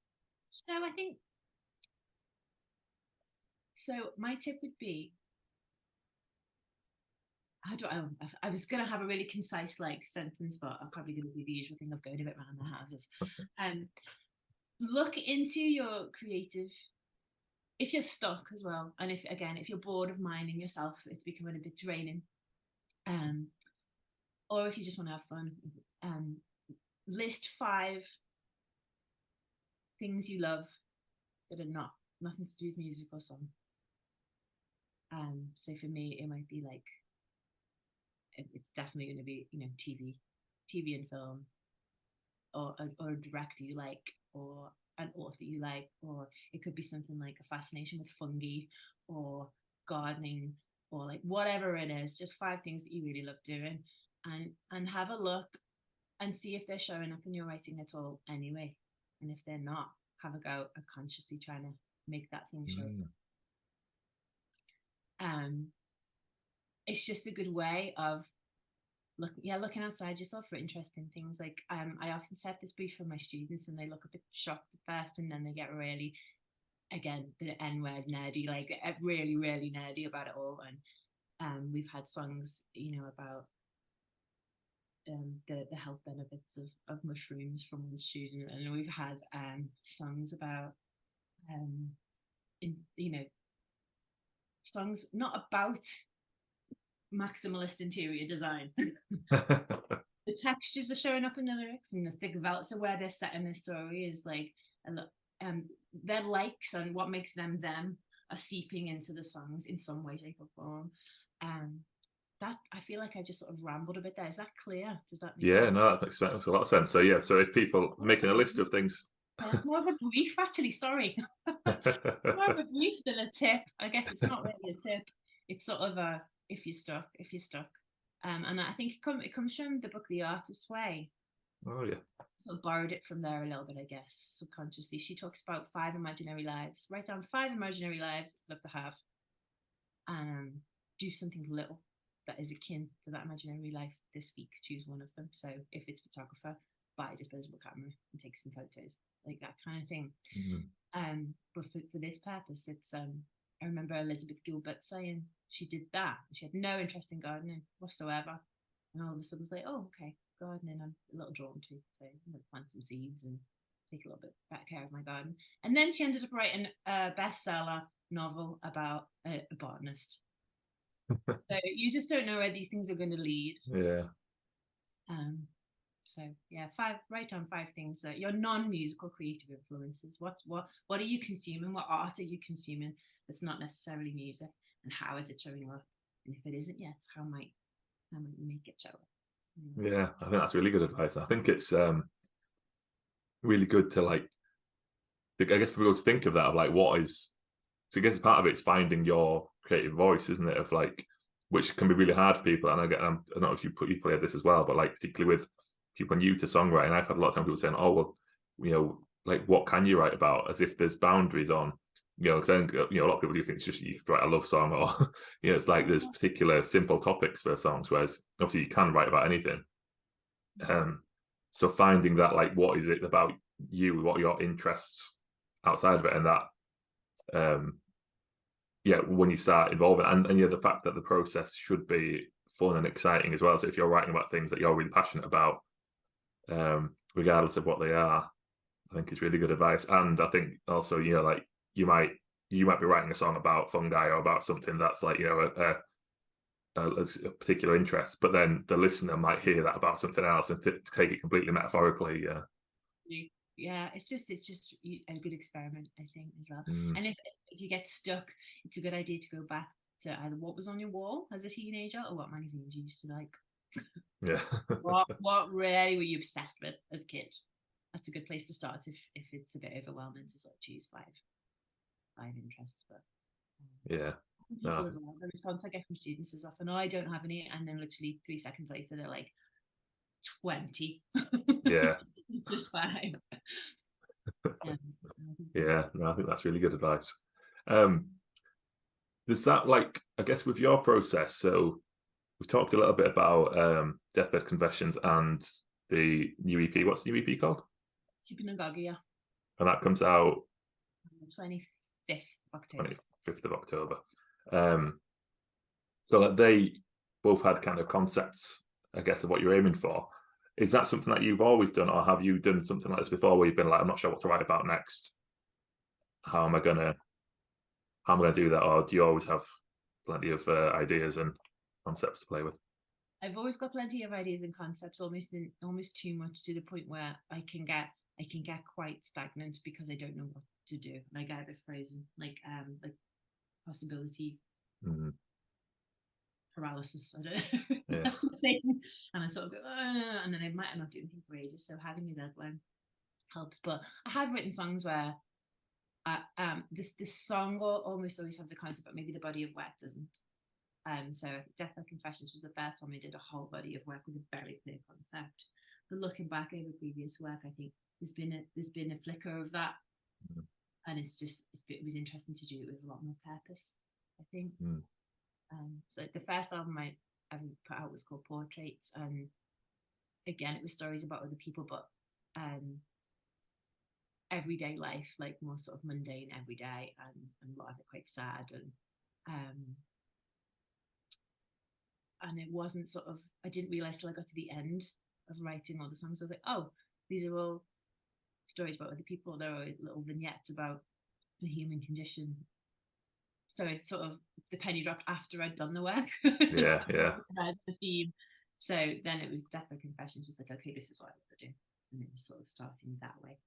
So my tip would be, I was going to have a really concise sentence, but I'm probably going to do the usual thing of going a bit around the houses. Look into your creative, if you're stuck as well, and if you're bored of minding yourself, it's becoming a bit draining, or if you just want to have fun, list 5 things you love that are nothing to do with music or song. So for me, it might be it's definitely going to be TV and film, or a director you like, or an author you like, or it could be something like a fascination with fungi or gardening, or whatever it is. Just 5 things that you really love doing, and have a look and see if they're showing up in your writing at all anyway. And if they're not, have a go at consciously trying to make that thing show up. It's just a good way of looking outside yourself for interesting things. I often set this brief for my students, and they look a bit shocked at first, and then they get really, again, the N-word nerdy, really, really nerdy about it all. And we've had songs, about the health benefits of mushrooms from one student, and we've had songs about songs not about maximalist interior design. The textures are showing up in the lyrics, and the thick velvet, so where they're set in the story is their likes and what makes them are seeping into the songs in some way, shape or form. That, I feel like I just sort of rambled a bit there. Is that clear? Does that make sense? No, that makes a lot of sense. So so if people are making a list of things, more of a brief, actually, sorry. More of a brief than a tip. I guess it's not really a tip. It's sort of a, if you're stuck. And I think it comes from the book The Artist's Way. Oh yeah. Sort of borrowed it from there a little bit, I guess, subconsciously. She talks about 5 imaginary lives. Write down 5 imaginary lives you'd love to have, and do something little that is akin to that imaginary life this week. Choose one of them. So if it's photographer, buy a disposable camera and take some photos, that kind of thing. But for this purpose, it's I remember Elizabeth Gilbert saying she did that. She had no interest in gardening whatsoever, and all of a sudden was like, oh, okay, gardening I'm a little drawn to, so I'm going to plant some seeds and take a little bit better care of my garden. And then she ended up writing a bestseller novel about a botanist. So you just don't know where these things are going to lead. So yeah, write down 5 things that your non-musical creative influences. What are you consuming? What art are you consuming that's not necessarily music, and how is it showing up? And if it isn't yet, how might you make it show up? Yeah, I think that's really good advice. I think it's really good to I guess for people to think of that, of what is. So I guess part of it's finding your creative voice, isn't it? Of which can be really hard for people. And I don't know if you probably had this as well, but particularly with people new to songwriting, I've had a lot of time people saying, "Oh, well, what can you write about?" As if there's boundaries on, because then a lot of people do think it's just you write a love song, or it's there's particular simple topics for songs, whereas obviously you can write about anything. So finding that, what is it about you, what are your interests outside of it, and that when you start involving, and the fact that the process should be fun and exciting as well. So if you're writing about things that you're really passionate about, regardless of what they are, I think it's really good advice. And I think also, you might be writing a song about fungi or about something that's a particular interest, but then the listener might hear that about something else and take it completely metaphorically. Yeah, it's just a good experiment, I think, as well. And if you get stuck, it's a good idea to go back to either what was on your wall as a teenager or what magazines you used to like. Yeah. what really were you obsessed with as a kid? That's a good place to start if it's a bit overwhelming to sort of choose 5 interests. But yeah, People as well. The response I get from students is often, "Oh, I don't have any," and then literally 3 seconds later, they're like, 20. Yeah. It's just fine. Yeah, no, I think that's really good advice. Does that, like, I guess with your process, so we've talked a little bit about Deathbed Confessions and the new EP. What's the new EP called? Keeping a Goggy, yeah. And that comes out On the 25th of October. 25th of October. So like they both had kind of concepts, I guess, of what you're aiming for. Is that something that you've always done, or have you done something like this before where you've been like, I'm not sure what to write about next? How am I gonna do that? Or do you always have plenty of ideas and concepts to play with? I've always got plenty of ideas and concepts, almost too much, to the point where I can get quite stagnant because I don't know what to do. And I get a bit frozen, like possibility paralysis. I don't know. Yeah. That's the thing. And I sort of go, and then I might not do anything for ages. So having a deadline helps. But I have written songs where this song almost always has a concept, but maybe the body of work doesn't. So Deathbed Confessions was the first time I did a whole body of work with a very clear concept. But looking back over previous work, I think there's been a flicker of that, and it was interesting to do it with a lot more purpose, I think. So the first album I put out was called Portraits, and again it was stories about other people, but everyday life, like more sort of mundane everyday, and a lot of it quite sad, and it wasn't sort of, I didn't realize till I got to the end of writing all the songs, I was like, oh, these are all stories about other people. There are little vignettes about the human condition. So it's sort of, the penny dropped after I'd done the work. Yeah. The theme. So then it was Deathbed Confessions was like, okay, this is what I want to do, and it was sort of starting that way.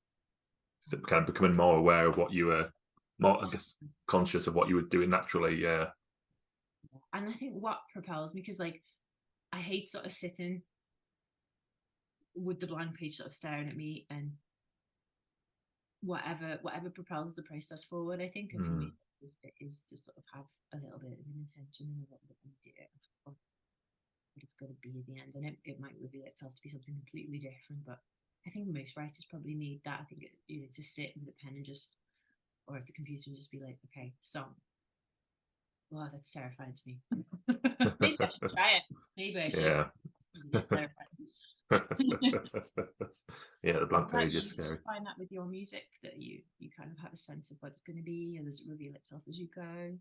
So kind of becoming more aware of what you were, more, I guess, conscious of what you were doing naturally. Yeah. And I think what propels me, because like I hate sort of sitting with the blank page sort of staring at me, and whatever propels the process forward, I think, and for me is to sort of have a little bit of an intention and a little bit of an idea of what it's going to be at the end, and it might reveal itself to be something completely different. But I think most writers probably need that. I think to sit with a pen and just, or at the computer, and just be like, okay, song. Wow, that's terrifying to me. Maybe I should try it. Maybe I should. Yeah. It's terrifying. Yeah, the blank page is scary. Do you find that with your music, that you kind of have a sense of what it's going to be, and does it reveal itself as you go?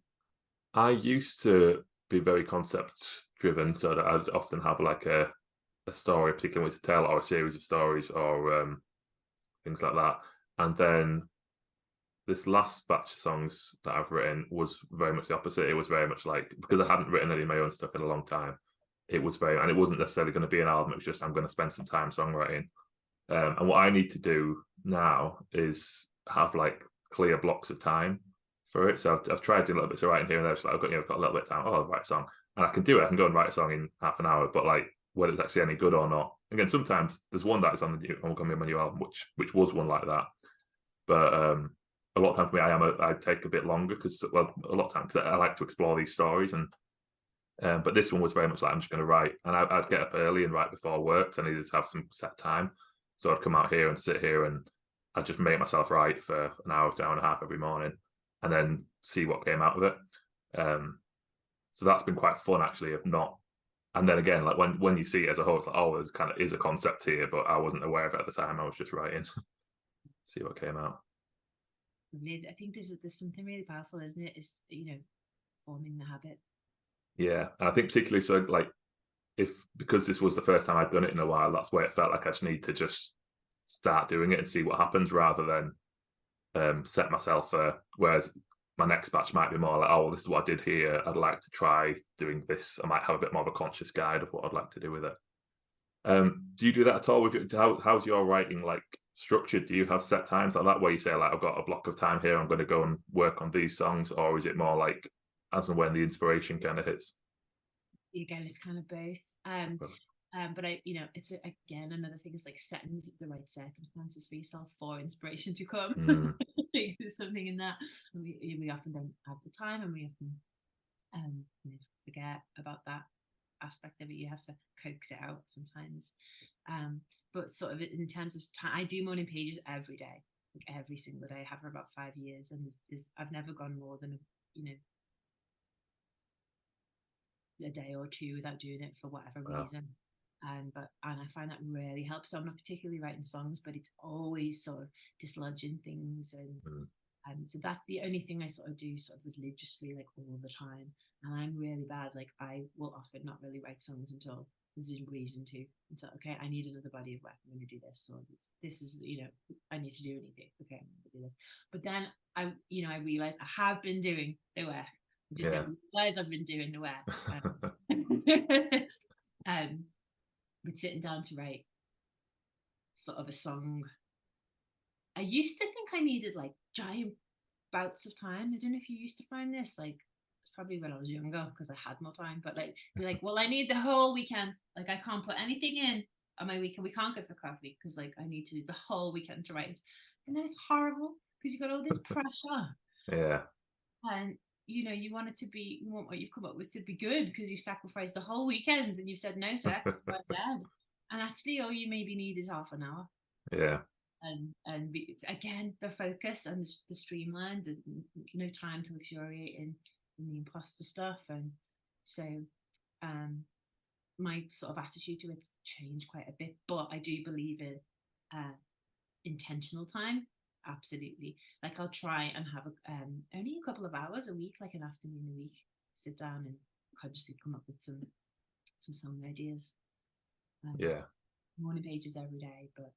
I used to be very concept driven, so that I'd often have like a story, particularly to tell, or a series of stories, or things like that. And then this last batch of songs that I've written was very much the opposite. It was very much like, because I hadn't written any of my own stuff in a long time, it wasn't necessarily going to be an album. It was just, I'm going to spend some time songwriting. And what I need to do now is have like clear blocks of time for it. So I've tried doing little bits of writing here and there. It's like, I've got a little bit of time. Oh, I'll write a song, and I can do it. I can go and write a song in half an hour. But like, whether it's actually any good or not, again, sometimes there's one that is on my new album, which was one like that. But a lot of times for me, I take a bit longer because, well, a lot of times I like to explore these stories, and but this one was very much like, I'm just going to write, and I'd get up early and write before work, so I needed to have some set time. So I'd come out here and sit here, and I'd just make myself write for an hour to hour and a half every morning, and then see what came out of it. So that's been quite fun, actually, of not. And then again, like when you see it as a whole, it's like, oh, there's kind of is a concept here, but I wasn't aware of it at the time. I was just writing. See what came out. I think there's something really powerful, isn't it? Is, forming the habit. Yeah, and I think particularly so, like, because this was the first time I'd done it in a while, that's where it felt like I just need to just start doing it and see what happens, rather than set myself whereas my next batch might be more like, oh, well, this is what I did here, I'd like to try doing this. I might have a bit more of a conscious guide of what I'd like to do with it. Do you do that at all? How's your writing like structured? Do you have set times like that where you say, like, I've got a block of time here, I'm going to go and work on these songs, or is it more like as and when the inspiration kind of hits? Again, it's kind of both. But it's again, another thing is like setting the right circumstances for yourself for inspiration to come. I think there's something in that. We often don't have the time, and we often forget about that aspect of it. You have to coax it out sometimes. But sort of in terms of time, I do morning pages every day, like every single day. I have for about 5 years, and I've never gone more than a day or two without doing it for whatever reason. And I find that really helps. So I'm not particularly writing songs, but it's always sort of dislodging things, and so that's the only thing I sort of do sort of religiously, like all the time. And I'm really bad. Like I will often not really write songs until there's a reason to. Until okay, I need another body of work. I'm going to do this, or this is I need to do anything. Okay, I'm going to do this. But then I realize I have been doing the work. I just don't realize I've been doing the work. But sitting down to write sort of a song, I used to think I needed like giant bouts of time. I don't know if you used to find this, like probably when I was younger because I had more time, but like be like, well, I need the whole weekend. Like I can't put anything in on my weekend. We can't go for coffee because like I need to do the whole weekend to write. And then it's horrible because you've got all this pressure. Yeah. And you want it to be, you want what you've come up with to be good because you've sacrificed the whole weekend and you've said no to X, Y, Z. And actually all you maybe need is half an hour. Yeah. And again, the focus and the streamlined, and no time to luxuriate in the imposter stuff. And so my sort of attitude to it's changed quite a bit, but I do believe in intentional time. Absolutely. Like I'll try and have only a couple of hours a week, like an afternoon a week, sit down and consciously come up with some song ideas. Morning pages every day, but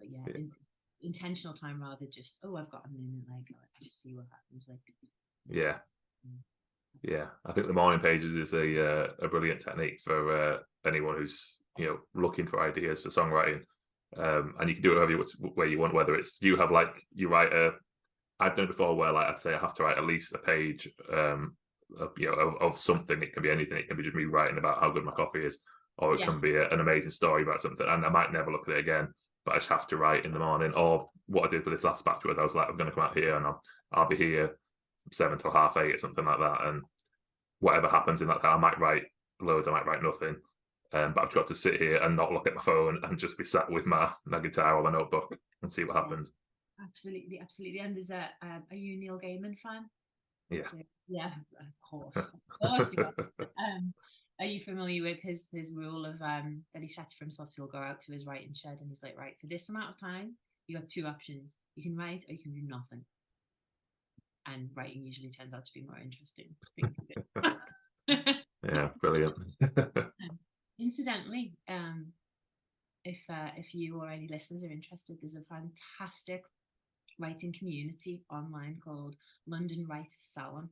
yeah. Intentional time rather just I've got a minute, like I just see what happens. Like yeah, I think the morning pages is a brilliant technique for anyone who's looking for ideas for songwriting. And you can do it where you want, whether it's you write I've done it before where like I'd say I have to write at least a page of something. It can be anything. It can be just me writing about how good my coffee is, or it can be an amazing story about something, and I might never look at it again, but I just have to write in the morning. Or what I did for this last batch was I was like, I'm going to come out here and I'll be here from 7 till 8:30 or something like that, and whatever happens in that time, I might write loads, I might write nothing. But I've got to sit here and not look at my phone and just be sat with my guitar or my notebook and see what happens. Absolutely. And there's are you a Neil Gaiman fan? Yeah, of course. Are you familiar with his rule of that he set for himself? He'll go out to his writing shed and he's like, right, for this amount of time, you got two options. You can write or you can do nothing. And writing usually turns out to be more interesting. Yeah, brilliant. Incidentally, if you or any listeners are interested, there's a fantastic writing community online called London Writers Salon.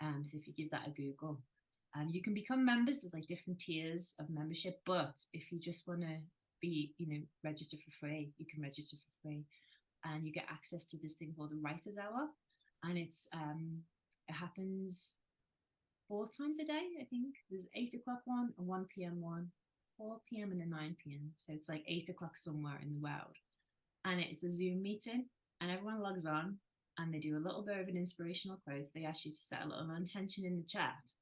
So if you give that a Google, you can become members. There's like different tiers of membership, but if you just want to be, register for free, you can register for free, and you get access to this thing called the Writers Hour, and it happens 4 times a day, I think. There's 8 o'clock one, a 1 p.m. one, 4 p.m. and a 9 p.m. So it's like 8 o'clock somewhere in the world. And it's a Zoom meeting, and everyone logs on and they do a little bit of an inspirational quote. They ask you to set a little intention in the chat,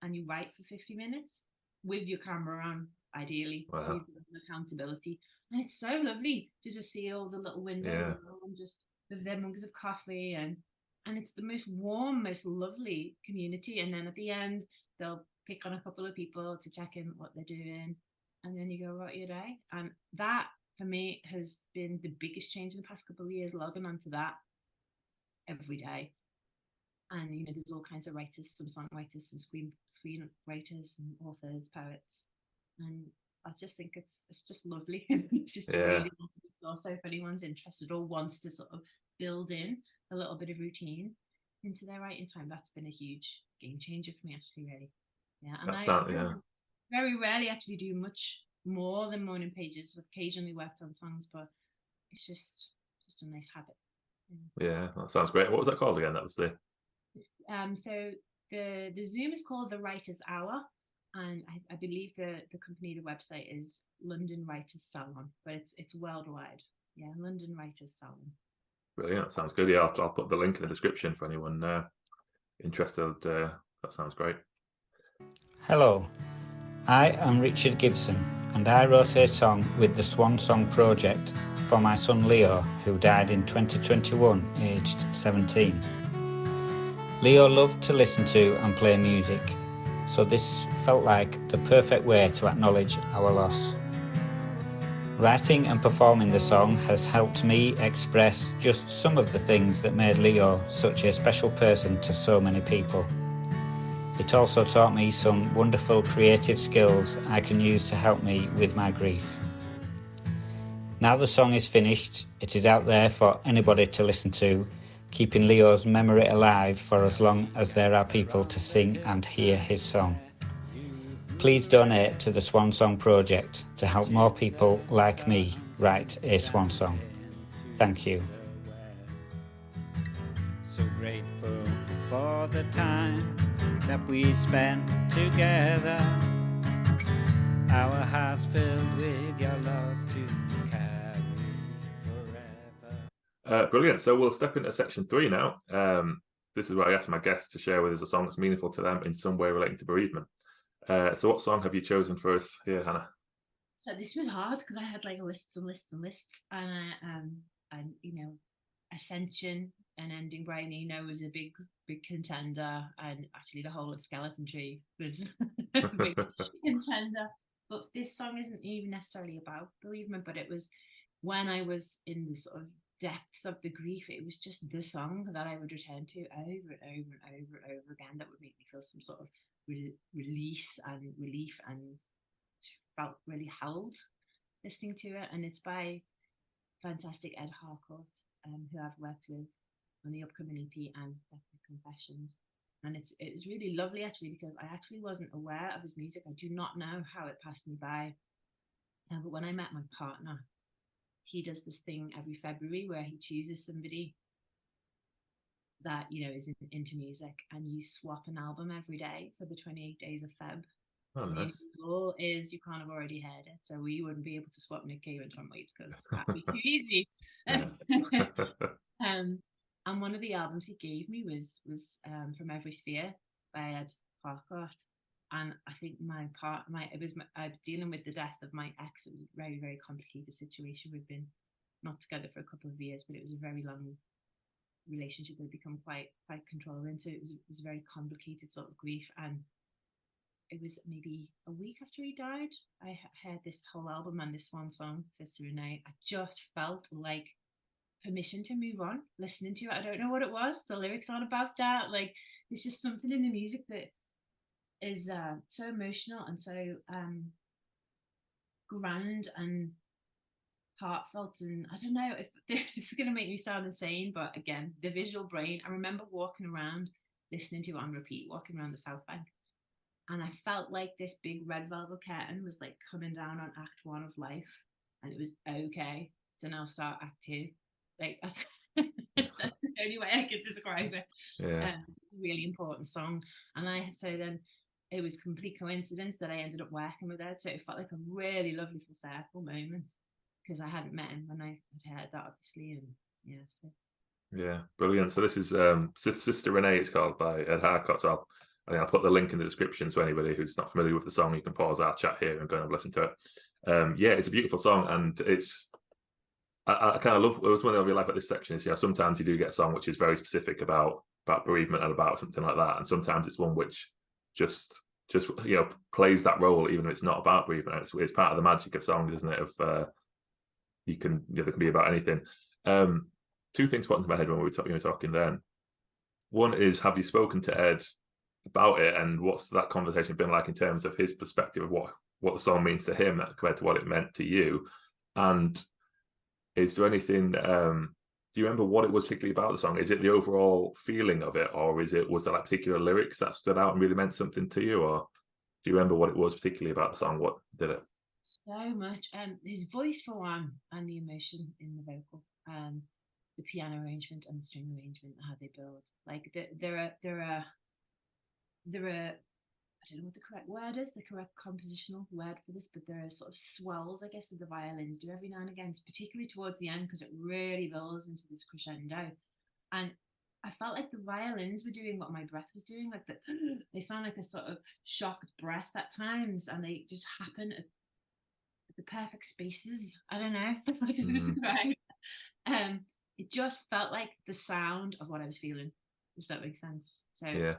and you write for 50 minutes with your camera on, ideally. Wow. So you've got some accountability. And it's so lovely to just see all the little windows and just with their mugs of coffee, and it's the most warm, most lovely community. And then at the end, they'll pick on a couple of people to check in what they're doing. And then you go about your day. And that, for me, has been the biggest change in the past couple of years, logging onto that every day. And, there's all kinds of writers, some songwriters, some screenwriters, and authors, poets. And I just think it's just lovely. It's just a really lovely source. So if anyone's interested or wants to sort of build in a little bit of routine into their writing time, that's been a huge game changer for me, actually, really. Yeah, and I very rarely actually do much more than morning pages. I've occasionally worked on songs, but it's just a nice habit. Yeah, that sounds great. What was that called again? That was so the Zoom is called the Writers Hour, and I believe the company, the website is London Writers Salon, but it's worldwide. Yeah, London Writers Salon. Brilliant. Sounds good. Yeah, I'll put the link in the description for anyone interested That sounds great. Hello, I am Richard Gibson and I wrote a song with the Swan Song Project for my son Leo, who died in 2021, aged 17. Leo loved to listen to and play music, so this felt like the perfect way to acknowledge our loss. Writing and performing the song has helped me express just some of the things that made Leo such a special person to so many people. It also taught me some wonderful creative skills I can use to help me with my grief. Now the song is finished, it is out there for anybody to listen to, keeping Leo's memory alive for as long as there are people to sing and hear his song. Please donate to the Swan Song Project to help more people like me write a swan song. Thank you. So grateful for the time that we spent together. Our hearts filled with your love to carry forever. Brilliant. So we'll step into section 3 now. This is where I ask my guests to share with us a song that's meaningful to them in some way relating to bereavement. So what song have you chosen for us here, Hannah? So this was hard because I had like lists and lists and lists, and Ascension and Ending Bright Nino was a big contender, and actually the whole of Skeleton Tree was a big contender. But this song isn't even necessarily about bereavement, but it was when I was in the sort of depths of the grief, it was just the song that I would return to over and over and over and over again that would make me feel some sort of release and relief, and felt really held listening to it. And it's by fantastic Ed Harcourt, who I've worked with on the upcoming EP and Deathbed Confessions. And it was really lovely actually, because I actually wasn't aware of his music. I do not know how it passed me by. But when I met my partner, he does this thing every February where he chooses somebody that, is into music, and you swap an album every day for the 28 days of Feb. Oh, nice. The rule is you can't have already heard it, so we wouldn't be able to swap Nick Cave and Tom Waits because that'd be too easy. And one of the albums he gave me was From Every Sphere by Ed Harcourt. And I think I was dealing with the death of my ex. It was a very, very complicated situation. We'd been not together for a couple of years, but it was a very long relationship that had become quite controlling. So it was a very complicated sort of grief. And it was maybe a week after he died, I heard this whole album and this Swan Song, Sister Renee. I just felt like permission to move on, listening to it. I don't know what it was. The lyrics aren't about that. Like, there's just something in the music that is so emotional and so grand and heartfelt. And I don't know if this is going to make me sound insane, but again, the visual brain. I remember walking around, listening to it on repeat, walking around the South Bank. And I felt like this big red velvet curtain was like coming down on Act 1 of life. And it was okay to now start Act 2. Like, that's the only way I could describe it. Yeah. Really important song. And so then it was complete coincidence that I ended up working with Ed. So it felt like a really lovely full circle moment, because I hadn't met him when I had heard that, obviously. And yeah, so. Yeah, brilliant. So this is Sister Renee, it's called, by Ed Harcourt. So I'll put the link in the description, so anybody who's not familiar with the song, you can pause our chat here and go and listen to it. Yeah, it's a beautiful song, and I kind of love. It was one thing I really like about this section is, sometimes you do get a song which is very specific about bereavement and about something like that, and sometimes it's one which just plays that role even if it's not about bereavement. It's part of the magic of songs, isn't it? Of they can be about anything. Two things popped into my head when we were talking then. One is, have you spoken to Ed about it, and what's that conversation been like in terms of his perspective of what the song means to him compared to what it meant to you? And is there anything, do you remember what it was particularly about the song? Is it the overall feeling of it, or was there like particular lyrics that stood out and really meant something to you? Or do you remember what it was particularly about the song? What did it? So much. His voice for one, and the emotion in the vocal, the piano arrangement and the string arrangement, how they build. Like there are I don't know what the correct word is, the correct compositional word for this, but there are sort of swells, I guess, that the violins do every now and again, particularly towards the end, because it really builds into this crescendo. And I felt like the violins were doing what my breath was doing. Like they sound like a sort of shocked breath at times, and they just happen at the perfect spaces. I don't know how to describe. It just felt like the sound of what I was feeling, if that makes sense. So Yeah.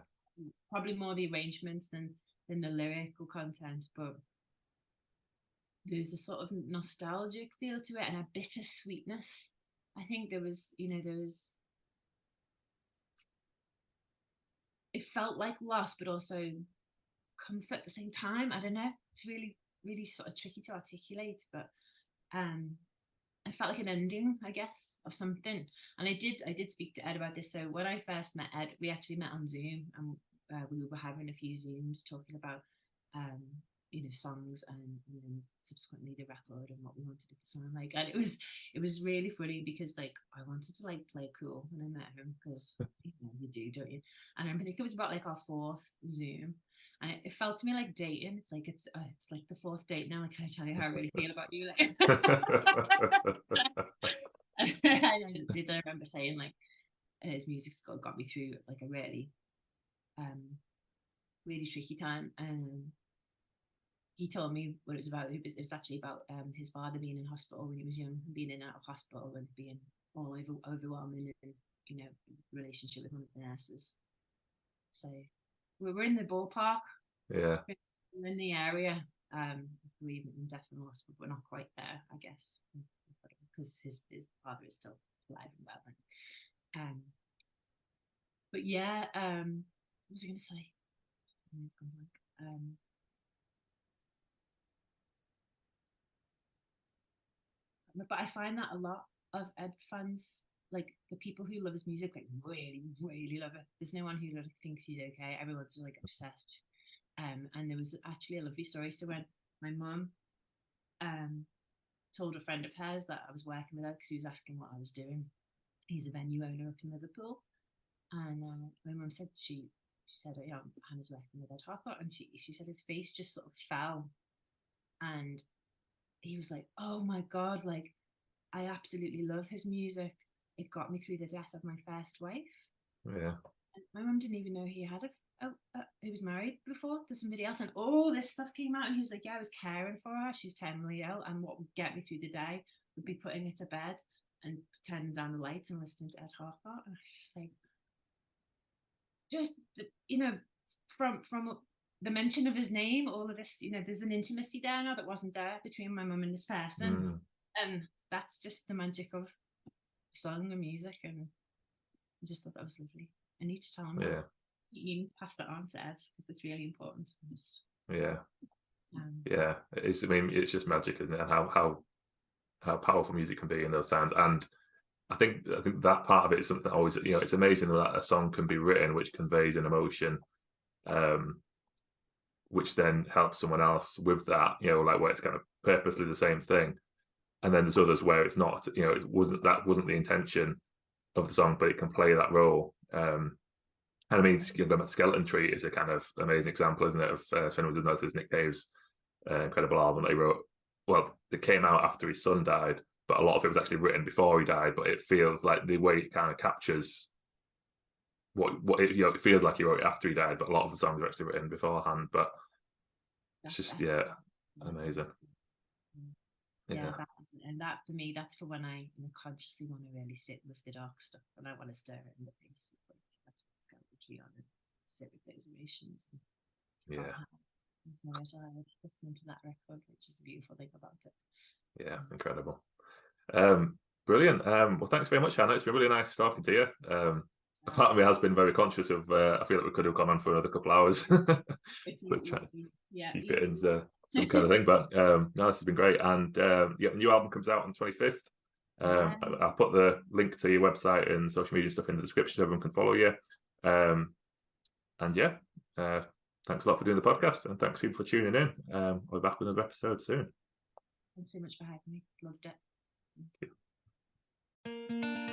probably more the arrangements than the lyrical content, but there's a sort of nostalgic feel to it and a bittersweetness. I think there was it felt like loss, but also comfort at the same time. I don't know. It's really, really sort of tricky to articulate, but I felt like an ending, I guess, of something. And I did speak to Ed about this. So when I first met Ed, we actually met on Zoom, and we were having a few Zooms talking about songs and then subsequently the record and what we wanted it to sound like. And it was really funny because like I wanted to like play cool when I met him, because you do, don't you? And I think it was about like our 4th Zoom, and it felt to me like dating. It's like it's like the 4th date now. Like, can I tell you how I really feel about you? Like, I remember saying like his music got me through like a really really tricky time. He told me what it was about. It was actually about his father being in hospital when he was young, being in and out of hospital, and being all overwhelming, and relationship with one of the nurses. So we're in the ballpark. Yeah, we're in the area. Bereavement and death and loss, but we're not quite there, I guess, because his father is still alive and well. But yeah, what was I going to say? But I find that a lot of Ed fans, like the people who love his music, like really, really love it. There's no one who like thinks he's okay. Everyone's like obsessed. And there was actually a lovely story. So when my mum told a friend of hers that I was working with her, because he was asking what I was doing. He's a venue owner up in Liverpool, and my mum said she said, "Yeah, Hannah's working with Ed Harcourt," and she said his face just sort of fell, and he was like, "Oh my God, like I absolutely love his music. It got me through the death of my first wife." Yeah. And my mum didn't even know he had he was married before to somebody else, and all this stuff came out, and he was like, "Yeah, I was caring for her. She was terminally ill, and what would get me through the day would be putting her to bed and turning down the lights and listening to Ed Harcourt." And I was just like, from the mention of his name, all of this, there's an intimacy there now that wasn't there between my mum and this person. And that's just the magic of song and music. And I just thought that was lovely. I need to tell him that. You need to pass that on to Ed, because it's really important. Yeah, it's. I mean, it's just magic, isn't it? And how powerful music can be in those times. And I think that part of it is something that always, it's amazing that a song can be written which conveys an emotion, which then helps someone else with that. Like where it's kind of purposely the same thing, and then there's others where it's not. It wasn't the intention of the song, but it can play that role. And I mean, Skeleton Tree is a kind of amazing example, isn't it, of if anyone doesn't know, this Nick Cave's incredible album that he wrote. Well, it came out after his son died, but a lot of it was actually written before he died. But it feels like the way it kind of captures what it feels like he wrote it after he died, but a lot of the songs were actually written beforehand. But it's just amazing. That for me, that's for when I consciously want to really sit with the dark stuff, and I want to stare it in the face. It's like that's on and sit with those emotions. Listening to that record, which is the beautiful thing about it. Yeah, incredible. Brilliant. Well, thanks very much, Hannah. It's been really nice talking to you. Part of me has been very conscious of. I feel like we could have gone on for another couple of hours, but try keep it in some kind of thing. But no, this has been great. And the new album comes out on the 25th. I'll put the link to your website and social media stuff in the description so everyone can follow you. Thanks a lot for doing the podcast, and thanks people for tuning in. We'll be back with another episode soon. Thanks so much for having me. Loved it. Thank you.